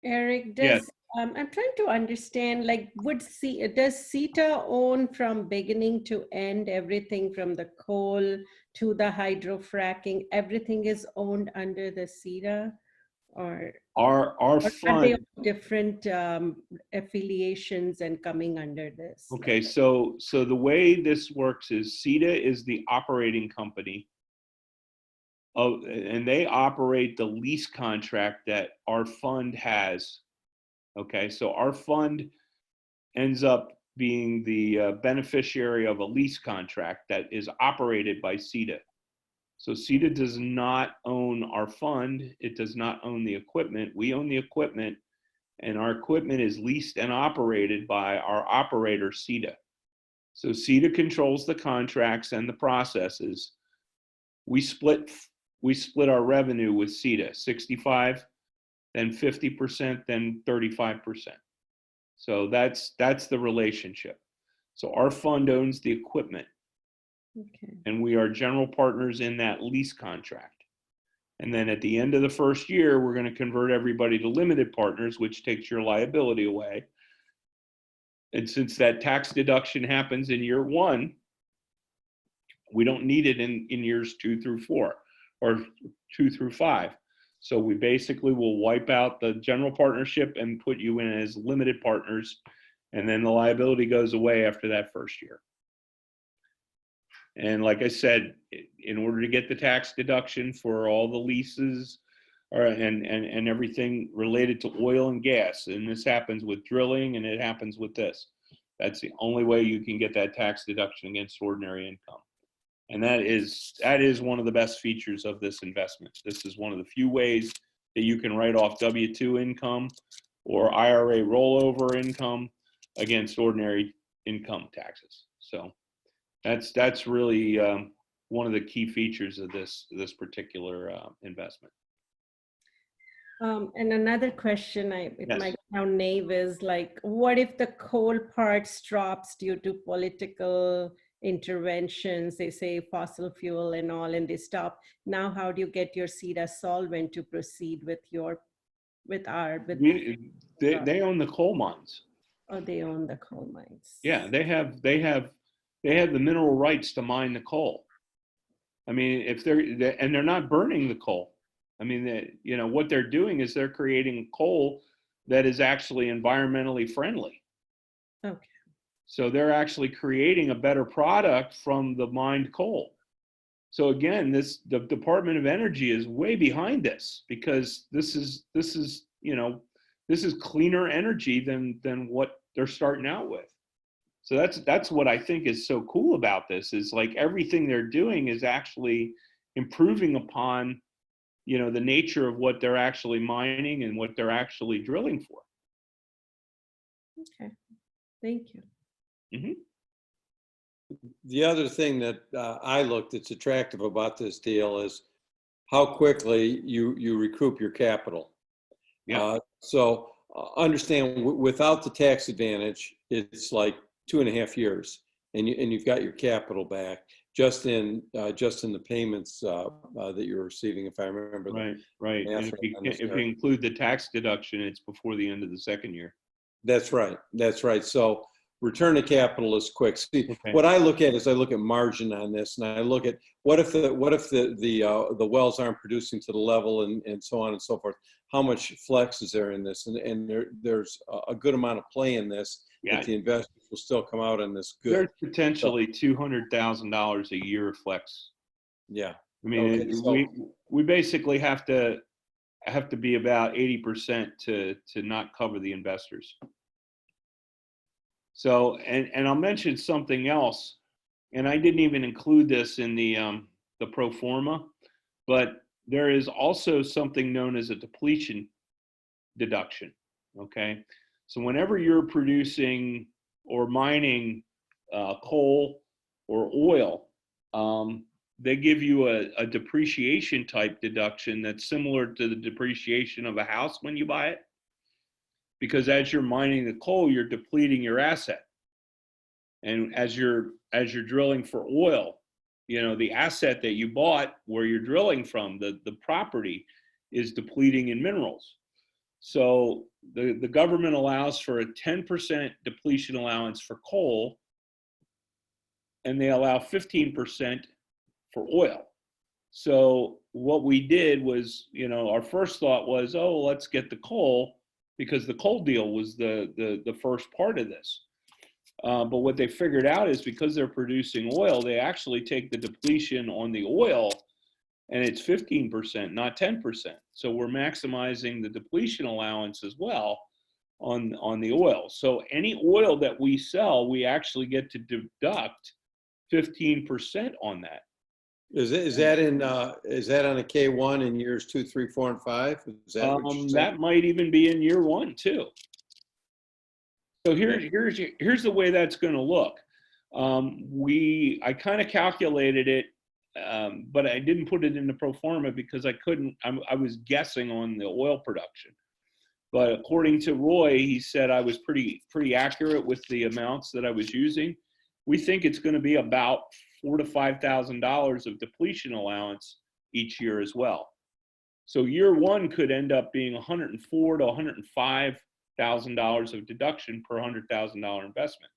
G: Eric,
A: Yes.
G: I'm trying to understand, does CETA own from beginning to end everything from the coal to the hydrofracking? Everything is owned under the CETA, or
A: Our
G: are they
A: fund.
G: all different affiliations and coming under this?
A: Okay, so the way this works is CETA is the operating company and they operate the lease contract that our fund has. Okay, so our fund ends up being the beneficiary of a lease contract that is operated by CETA. So CETA does not own our fund. It does not own the equipment. We own the equipment, and our equipment is leased and operated by our operator, CETA. So CETA controls the contracts and the processes. We split our revenue with CETA, 65, then 50%, then 35%. So that's the relationship. So our fund owns the equipment,
G: Okay.
A: and we are general partners in that lease contract. And then at the end of the first year, we're going to convert everybody to limited partners, which takes your liability away. And since that tax deduction happens in year 1, we don't need it in years 2 through 4 or 2 through 5. So we basically will wipe out the general partnership and put you in as limited partners. And then the liability goes away after that first year. And like I said, in order to get the tax deduction for all the leases and everything related to oil and gas, and this happens with drilling and it happens with this, that's the only way you can get that tax deduction against ordinary income. And that is one of the best features of this investment. This is one of the few ways that you can write off W-2 income or IRA rollover income against ordinary income taxes. So that's really one of the key features of this particular investment.
G: And another question, it
A: Yes.
G: might sound naive, is what if the coal parts drops due to political interventions? They say fossil fuel and all, and they stop. Now, how do you get your CETA solvent to proceed with
A: They own the coal mines.
G: Oh, they own the coal mines.
A: Yeah, they have the mineral rights to mine the coal. I mean, if they're not burning the coal. I mean, what they're doing is they're creating coal that is actually environmentally friendly.
G: Okay.
A: So they're actually creating a better product from the mined coal. So again, the Department of Energy is way behind this, because this is cleaner energy than what they're starting out with. So that's what I think is so cool about this, is like everything they're doing is actually improving upon, the nature of what they're actually mining and what they're actually drilling for.
G: Okay. Thank you.
B: The other thing that I looked that's attractive about this deal is how quickly you recoup your capital.
A: Yeah.
B: So understand, without the tax advantage, it's like 2.5 years, and you've got your capital back just in the payments that you're receiving, if I remember.
A: Right. And if you include the tax deduction, it's before the end of the second year.
B: That's right. So return to capital is quick. See,
A: Okay.
B: what I look at is I look at margin on this, and I look at what if the wells aren't producing to the level, and so on and so forth. How much flex is there in this? And there's a good amount of play in this.
A: Yeah.
B: That the investors will still come out on this good.
A: There's potentially $200,000 a year of flex.
B: Yeah.
A: I mean,
B: Okay, so-
A: we basically have to be about 80% to not cover the investors. So, and I'll mention something else, and I didn't even include this in the pro forma, but there is also something known as a depletion deduction. Okay, so whenever you're producing or mining coal or oil, they give you a depreciation type deduction that's similar to the depreciation of a house when you buy it. Because as you're mining the coal, you're depleting your asset. And as you're drilling for oil, the asset that you bought where you're drilling from, the property, is depleting in minerals. So the government allows for a 10% depletion allowance for coal, and they allow 15% for oil. So what we did was, our first thought was, oh, let's get the coal, because the coal deal was the first part of this. But what they figured out is, because they're producing oil, they actually take the depletion on the oil, and it's 15%, not 10%. So we're maximizing the depletion allowance as well on the oil. So any oil that we sell, we actually get to deduct 15% on that.
B: Is that on a K1 in years 2, 3, 4, and 5? Is that what you're saying?
A: That might even be in year 1 too. So here's the way that's going to look. I kind of calculated it, but I didn't put it in the pro forma because I couldn't. I was guessing on the oil production. But according to Roy, he said I was pretty accurate with the amounts that I was using. We think it's going to be about $4,000 to $5,000 of depletion allowance each year as well. So year 1 could end up being $104,000 to $105,000 of deduction per $100,000 investment.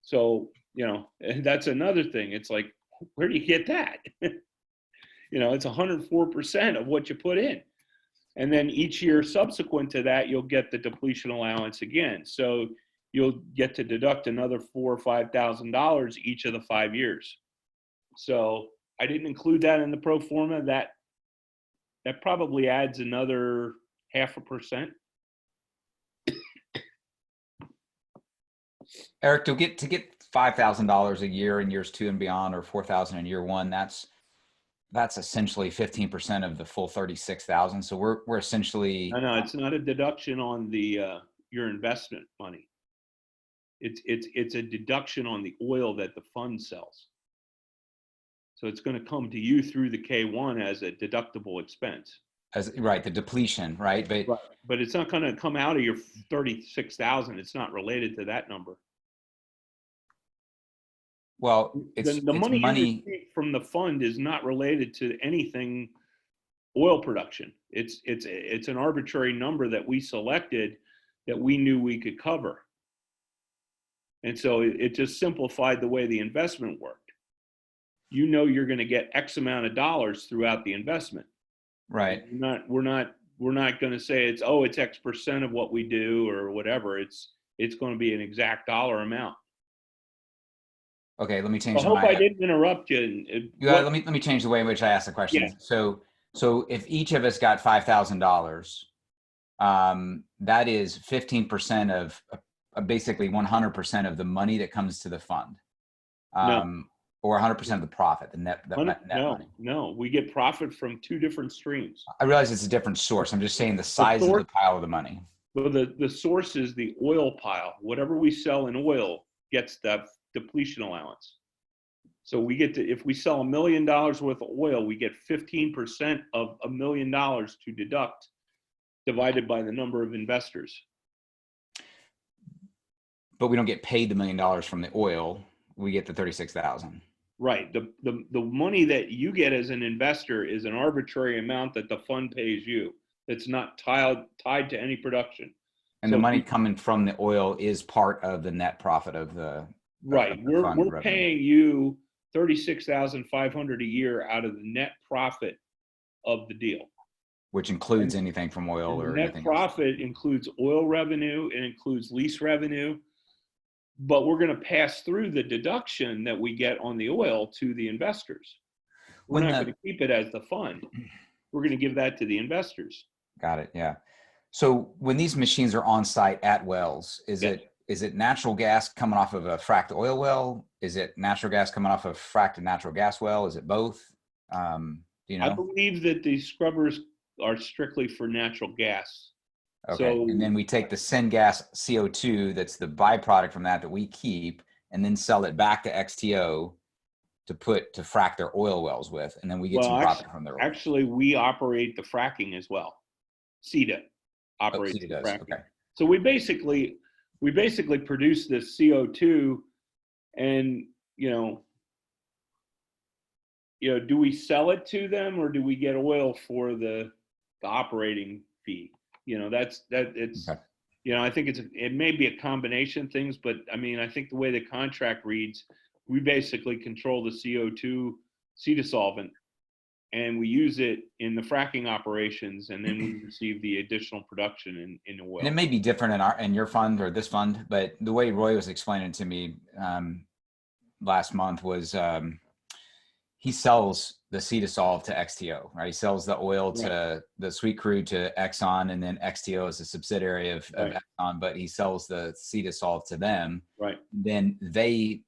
A: So, and that's another thing. It's like, where do you get that? It's 104% of what you put in. And then each year subsequent to that, you'll get the depletion allowance again. So you'll get to deduct another $4,000 or $5,000 each of the 5 years. So I didn't include that in the pro forma. That probably adds another 0.5%.
D: Eric, to get $5,000 a year in years 2 and beyond, or $4,000 in year 1, that's essentially 15% of the full 36,000. So we're essentially.
A: No, it's not a deduction on the your investment money. It's a deduction on the oil that the fund sells. So it's going to come to you through the K1 as a deductible expense.
D: Right, the depletion, right?
A: But it's not going to come out of your 36,000. It's not related to that number.
D: Well, it's
A: the money
D: money
A: you receive from the fund is not related to anything oil production. It's an arbitrary number that we selected that we knew we could cover. And so it just simplified the way the investment worked. You know you're going to get X amount of dollars throughout the investment.
D: Right.
A: We're not going to say it's X percent of what we do or whatever. It's going to be an exact dollar amount.
D: Okay, let me
A: I
D: change
A: hope I
D: my,
A: didn't interrupt you.
D: let me change the way in which I ask the question.
A: Yeah.
D: So if each of us got $5,000, that is 15% of basically 100% of the money that comes to the fund.
A: No.
D: Or 100% of the profit, the net net
A: No,
D: money.
A: no, we get profit from two different streams.
D: I realize it's a different source. I'm just saying the size of the pile of the money.
A: Well, the source is the oil pile. Whatever we sell in oil gets that depletion allowance. So we get to, if we sell $1 million worth of oil, we get 15% of $1 million to deduct, divided by the number of investors.
D: But we don't get paid the $1 million from the oil. We get the 36,000.
A: Right. The money that you get as an investor is an arbitrary amount that the fund pays you. It's not tied to any production.
D: And
A: So
D: the money coming from the oil is part of the net profit of the
A: right.
D: of the fund
A: We're
D: revenue.
A: paying you $36,500 a year out of the net profit of the deal.
D: Which includes anything from oil
A: And
D: or
A: net
D: anything else.
A: profit includes oil revenue, it includes lease revenue, but we're going to pass through the deduction that we get on the oil to the investors. We're
D: When
A: not
D: the-
A: going to keep it as the fund. We're going to give that to the investors.
D: Got it. Yeah. So when these machines are on site at wells, is
A: Yes.
D: it natural gas coming off of a fracked oil well? Is it natural gas coming off of a fracked natural gas well? Is it both? Do you
A: I
D: know?
A: believe that the scrubbers are strictly for natural gas.
D: Okay.
A: So,
D: And then we take the syngas CO2 that's the byproduct from that we keep and then sell it back to XTO to frack their oil wells with. And then we get some profit from their oil.
A: actually, we operate the fracking as well. CETA operates
D: CETA
A: the
D: does.
A: fracking.
D: Okay.
A: So we basically produce this CO2, and do we sell it to them or do we get oil for the operating fee? It's
D: Okay.
A: I think it may be a combination of things, but I mean, I think the way the contract reads, we basically control the CO2 CETA solvent, and we use it in the fracking operations, and then we receive the additional production in oil.
D: And it may be different in your fund or this fund, but the way Roy was explaining to me last month was he sells the CETA to XTO, right? He sells the oil to the sweet crude to Exxon, and then XTO is a subsidiary of Exxon, but he sells the CETA to them.
A: Right.
D: Then they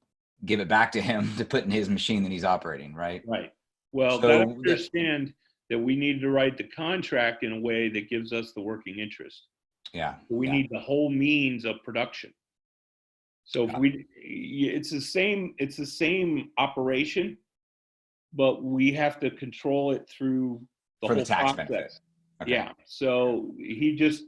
D: give it back to him to put in his machine that he's operating, right?
A: Right. Well,
D: So
A: gotta understand that we need to write the contract in a way that gives us the working interest.
D: Yeah.
A: We need the whole means of production. So if it's the same operation, but we have to control it through the
D: For
A: whole
D: the tax
A: process.
D: benefit. Okay.
A: Yeah. So he just,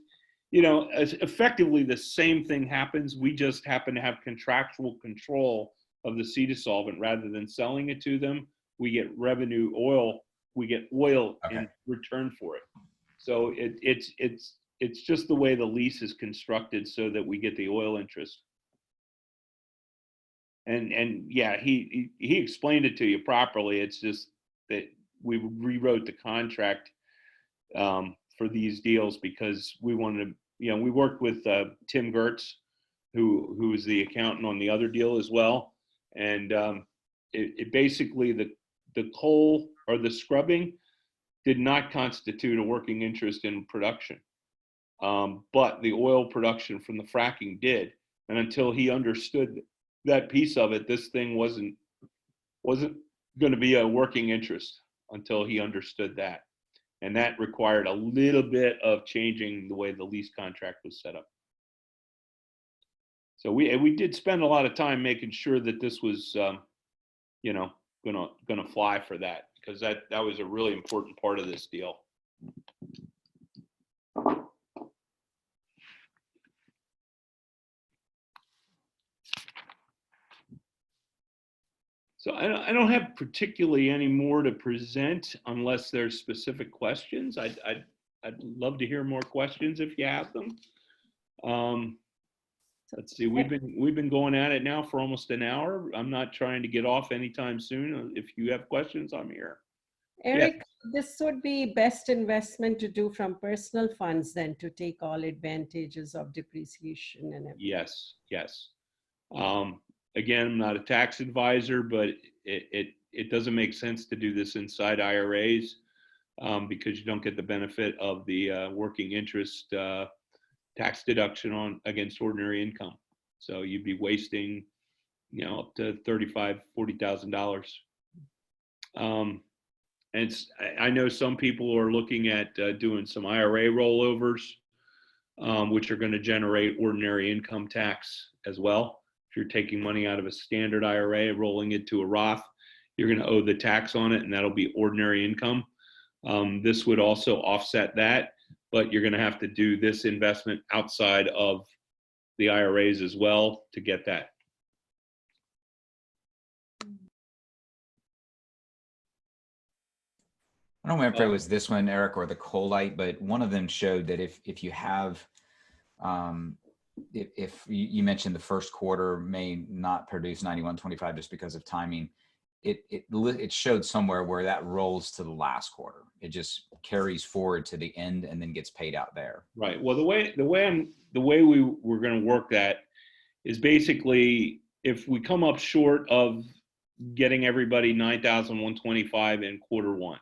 A: effectively the same thing happens. We just happen to have contractual control of the CETA solvent rather than selling it to them. We get we get oil in return for it. So it's just the way the lease is constructed so that we get the oil interest. And yeah, he explained it to you properly. It's just that we rewrote the contract for these deals because we wanted to, we worked with Tim Gertz, who is the accountant on the other deal as well. And it basically, the coal or the scrubbing did not constitute a working interest in production. But the oil production from the fracking did. And until he understood that piece of it, this thing wasn't going to be a working interest until he understood that. And that required a little bit of changing the way the lease contract was set up. So we did spend a lot of time making sure that this was, gonna fly for that, because that was a really important part of this deal. So I don't have particularly any more to present unless there's specific questions. I'd love to hear more questions if you have them. Um, let's see, we've been going at it now for almost an hour. I'm not trying to get off anytime soon. If you have questions, I'm here.
G: Eric, this would be best investment to do from personal funds than to take all advantages of depreciation and everything.
A: Yes, yes. Again, I'm not a tax advisor, but it doesn't make sense to do this inside IRAs because you don't get the benefit of the working interest tax deduction on against ordinary income. So you'd be wasting, up to $35,000, $40,000. And I know some people are looking at doing some IRA rollovers, which are going to generate ordinary income tax as well. If you're taking money out of a standard IRA, rolling it to a Roth, you're going to owe the tax on it, and that'll be ordinary income. This would also offset that, but you're going to have to do this investment outside of the IRAs as well to get that.
D: I don't remember if it was this one, Eric, or the Colite, but one of them showed that if you have, if you mentioned the first quarter may not produce 91.25 just because of timing, it showed somewhere where that rolls to the last quarter. It just carries forward to the end and then gets paid out there.
A: Right. Well, the way we were going to work that is basically if we come up short of getting everybody 9,125 in quarter one,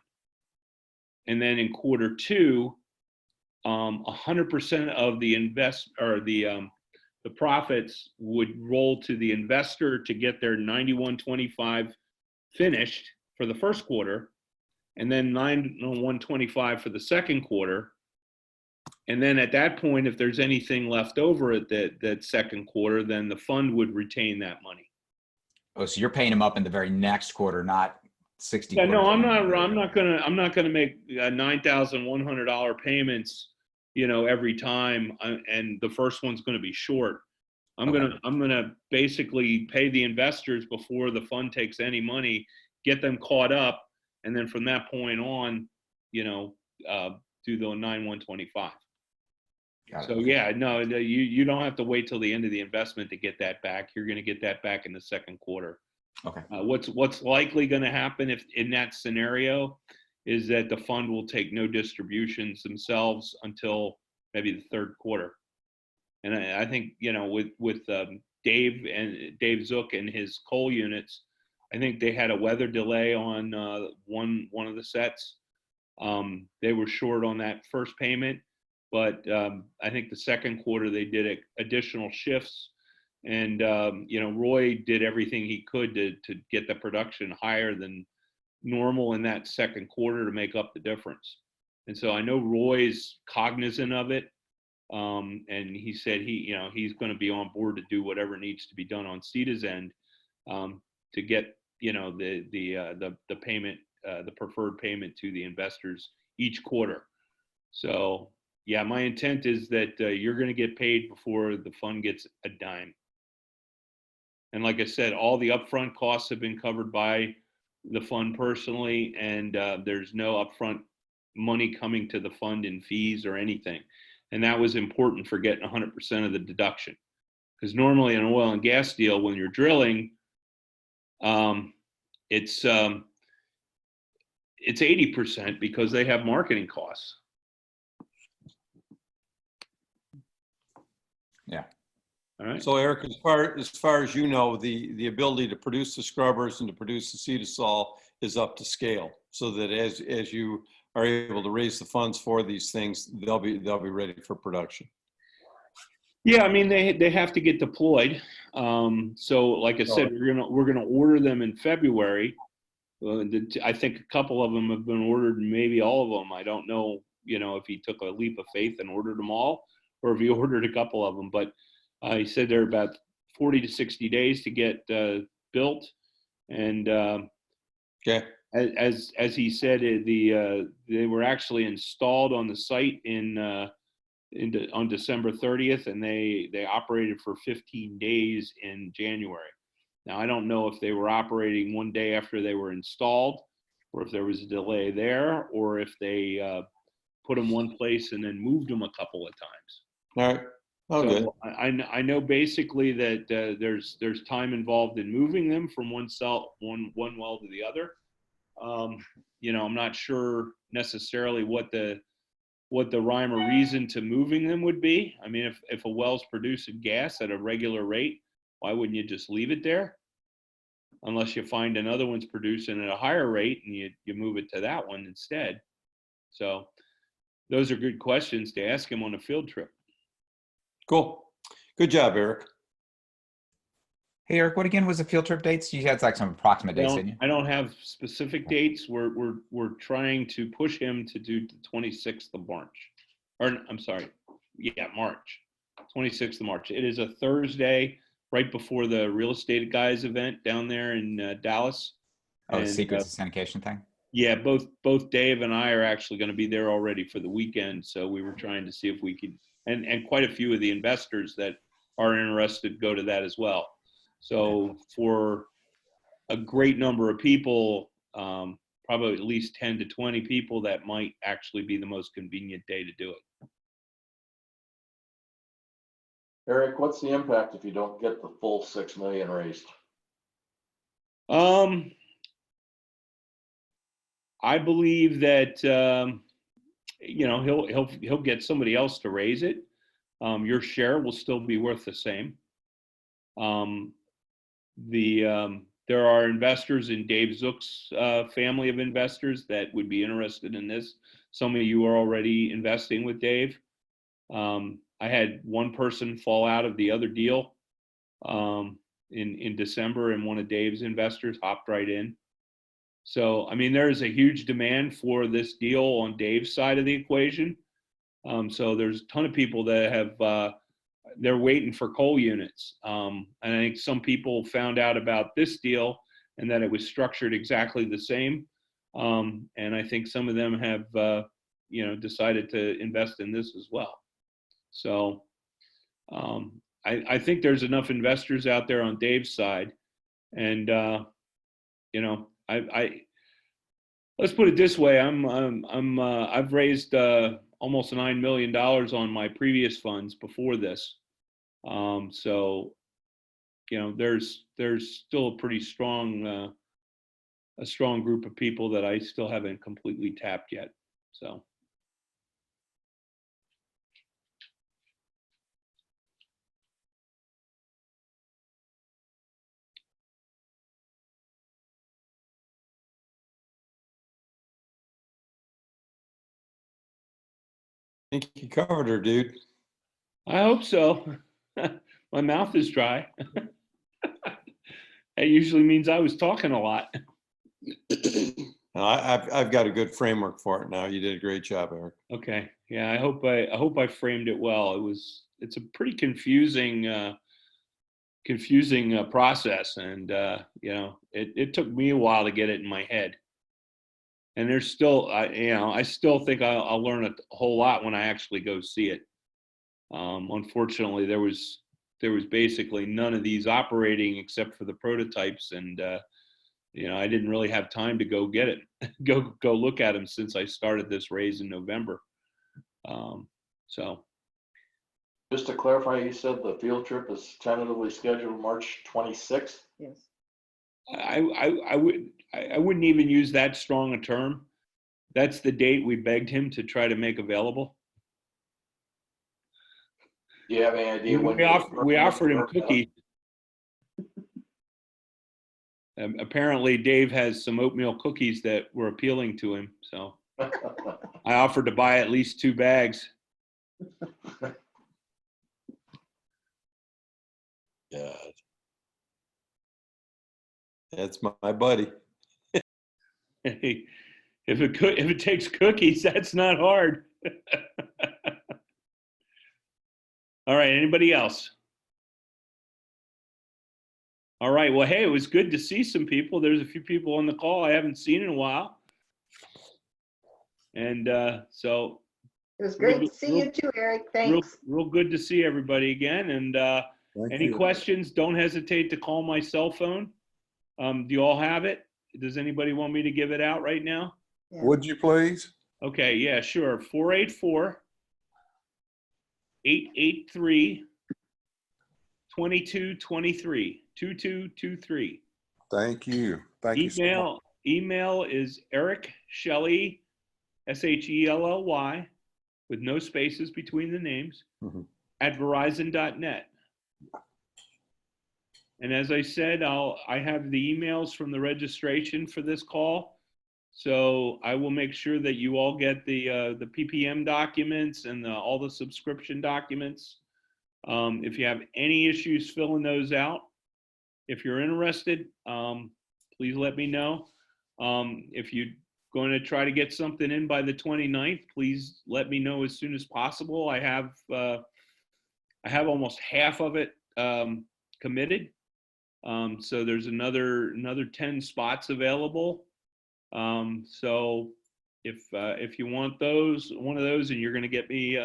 A: and then in quarter two, 100% of the the profits would roll to the investor to get their 91.25 finished for the first quarter, and then 91.25 for the second quarter. And then at that point, if there's anything left over at that second quarter, then the fund would retain that money.
D: Oh, so you're paying them up in the very next quarter, not 60.
A: Yeah, no,
D: quarters.
A: I'm not gonna make $9,100 payments, every time, and the first one's gonna be short. I'm gonna basically pay the investors before the fund takes any money, get them caught up, and then from that point on, do the 9,125. So yeah, no, you don't have to wait till the end of the investment to get that back. You're gonna get that back in the second quarter.
D: Okay.
A: What's likely going to happen if in that scenario is that the fund will take no distributions themselves until maybe the third quarter. And I think with Dave Zook and his coal units, I think they had a weather delay on one of the sets. They were short on that first payment, but I think the second quarter they did additional shifts. And, Roy did everything he could to get the production higher than normal in that second quarter to make up the difference. And so I know Roy's cognizant of it. And he said he's going to be on board to do whatever needs to be done on CETA's end to get, the payment, the preferred payment to the investors each quarter. So yeah, my intent is that you're going to get paid before the fund gets a dime. And like I said, all the upfront costs have been covered by the fund personally, and there's no upfront money coming to the fund in fees or anything. And that was important for getting 100% of the deduction. Because normally in an oil and gas deal, when you're drilling, it's 80% because they have marketing costs.
D: Yeah.
A: All right.
B: So Eric, as far as you know, the ability to produce the scrubbers and to produce the CETASOL is up to scale, so that as you are able to raise the funds for these things, they'll be ready for production.
A: Yeah, I mean they have to get deployed. So like I said, we're gonna order them in February. I think a couple of them have been ordered, maybe all of them. I don't know, if he took a leap of faith and ordered them all, or if he ordered a couple of them. But he said they're about 40 to 60 days to get built, and
B: Okay.
A: as he said, they were actually installed on the site on December 30th, and they operated for 15 days in January. Now I don't know if they were operating one day after they were installed, or if there was a delay there, or if they put them one place and then moved them a couple of times.
B: All right. Oh, good.
A: So I know basically that there's time involved in moving them from one well to the other. I'm not sure necessarily what the rhyme or reason to moving them would be. I mean, if a well's producing gas at a regular rate, why wouldn't you just leave it there? Unless you find another one's producing at a higher rate and you move it to that one instead. So those are good questions to ask him on a field trip.
B: Cool. Good job, Eric.
D: Hey, Eric, what again was the field trip dates? You had like some approximate dates, didn't you?
A: I don't have specific dates. We're trying to push him to do the 26th of March. Or I'm sorry, yeah, March. 26th of March. It is a Thursday right before the real estate guys event down there in Dallas.
D: Oh, the
A: And,
D: Secrets of Syndication thing?
A: yeah, both Dave and I are actually going to be there already for the weekend. So we were trying to see if we could, and quite a few of the investors that are interested go to that as well. So for a great number of people, probably at least 10 to 20 people, that might actually be the most convenient day to do it.
C: Eric, what's the impact if you don't get the full 6 million raised?
A: I believe that he'll get somebody else to raise it. Your share will still be worth the same. There are investors in Dave Zook's family of investors that would be interested in this. Some of you are already investing with Dave. I had one person fall out of the other deal in December, and one of Dave's investors hopped right in. So, I mean, there is a huge demand for this deal on Dave's side of the equation. So there's a ton of people that have, they're waiting for coal units. And I think some people found out about this deal and that it was structured exactly the same. And I think some of them have, decided to invest in this as well. So I think there's enough investors out there on Dave's side. And, let's put it this way. I've raised almost $9 million on my previous funds before this. So, there's still a pretty strong, a strong group of people that I still haven't completely tapped yet. So.
B: I think you covered her, dude.
A: I hope so. My mouth is dry. That usually means I was talking a lot.
B: I've got a good framework for it now. You did a great job, Eric.
A: Okay. Yeah, I hope I framed it well. It's a pretty confusing process, and it took me a while to get it in my head. And there's still, I still think I'll learn a whole lot when I actually go see it. Unfortunately, there was basically none of these operating except for the prototypes, and I didn't really have time to go get it, go look at them since I started this raise in November. So.
C: Just to clarify, you said the field trip is tentatively scheduled March 26th?
G: Yes.
A: I wouldn't even use that strong a term. That's the date we begged him to try to make available.
C: Do you have any idea when
A: We offered him cookies. Apparently, Dave has some oatmeal cookies that were appealing to him, so I offered to buy at least 2 bags.
B: God. That's my buddy.
A: Hey, if it takes cookies, that's not hard. All right, anybody else? All right, well, hey, it was good to see some people. There's a few people on the call I haven't seen in a while. And so.
H: It was great to see you too, Eric. Thanks.
A: Real good to see everybody again. And any questions, don't hesitate to call my cell phone. Do you all have it? Does anybody want me to give it out right now?
H: Yeah.
E: Would you please?
A: Okay, yeah, sure. 484 883-2223, 2223.
E: Thank you. Thank you so much.
A: Email is Eric Shelley, Shely, with no spaces between the names,
E: Mhm.
A: at verizon.net. And as I said, I have the emails from the registration for this call. So I will make sure that you all get the PPM documents and all the subscription documents. If you have any issues filling those out, if you're interested, please let me know. If you're going to try to get something in by the 29th, please let me know as soon as possible. I have almost half of it committed. So there's another 10 spots available. So if you want one of those, and you're going to get me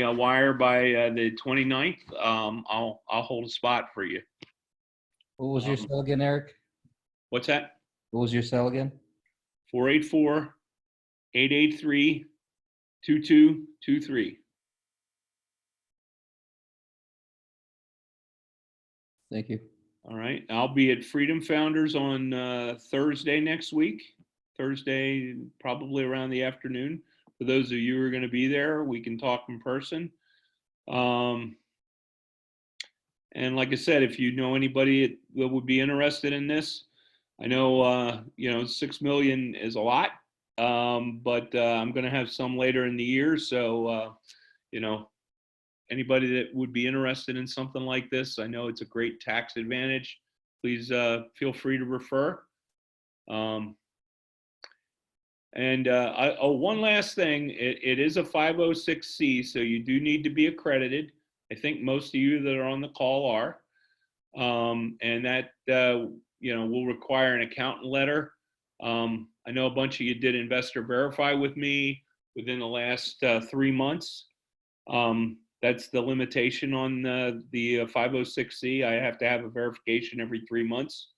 A: a wire by the 29th, I'll hold a spot for you.
I: What was your cell again, Eric?
A: What's that?
I: What was your cell again?
A: 484-883-2223.
I: Thank you.
A: All right. I'll be at Freedom Founders on Thursday next week. Thursday, probably around the afternoon. For those of you who are going to be there, we can talk in person. And like I said, if you know anybody that would be interested in this, I know, 6 million is a lot, but I'm going to have some later in the year. So, anybody that would be interested in something like this, I know it's a great tax advantage. Please feel free to refer. One last thing, it is a 506C, so you do need to be accredited. I think most of you that are on the call are. And that, will require an accountant letter. I know a bunch of you did Investor Verify with me within the last 3 months. That's the limitation on the 506C. I have to have a verification every 3 months.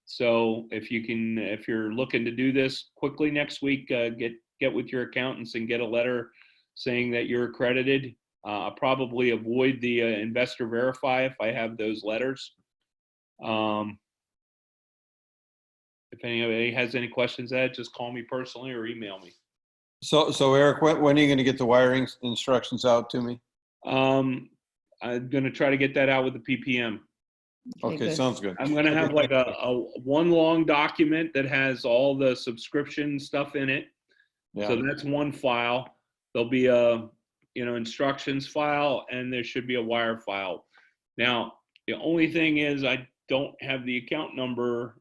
A: So if you're looking to do this quickly next week, get with your accountants and get a letter saying that you're accredited. I'll probably avoid the Investor Verify if I have those letters. If anybody has any questions, just call me personally or email me.
B: So Eric, when are you going to get the wiring instructions out to me?
A: I'm going to try to get that out with the PPM.
B: Okay,
G: good.
B: sounds good.
A: I'm going to have like a one long document that has all the subscription stuff in it.
B: Yeah.
A: So that's one file. There'll be a, instructions file, and there should be a wire file. Now, the only thing is I don't have the account number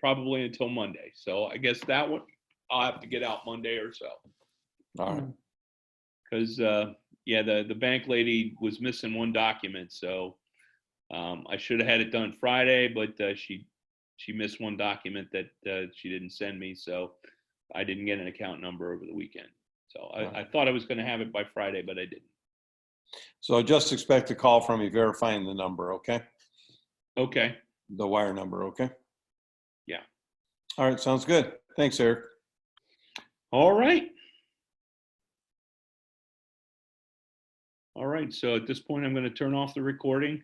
A: probably until Monday. So I guess that one I'll have to get out Monday or so.
B: All right.
A: Because, the bank lady was missing one document. So I should have had it done Friday, but she missed one document that she didn't send me. So I didn't get an account number over the weekend. So I thought I was going to have it by Friday, but I didn't.
B: So just expect a call from me verifying the number, okay?
A: Okay.
B: The wire number, okay?
A: Yeah.
B: All right, sounds good. Thanks, Eric.
A: All right. All right. So at this point, I'm going to turn off the recording,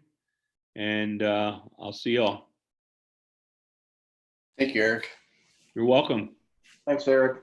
A: and I'll see y'all.
J: Thank you, Eric.
A: You're welcome.
C: Thanks, Eric.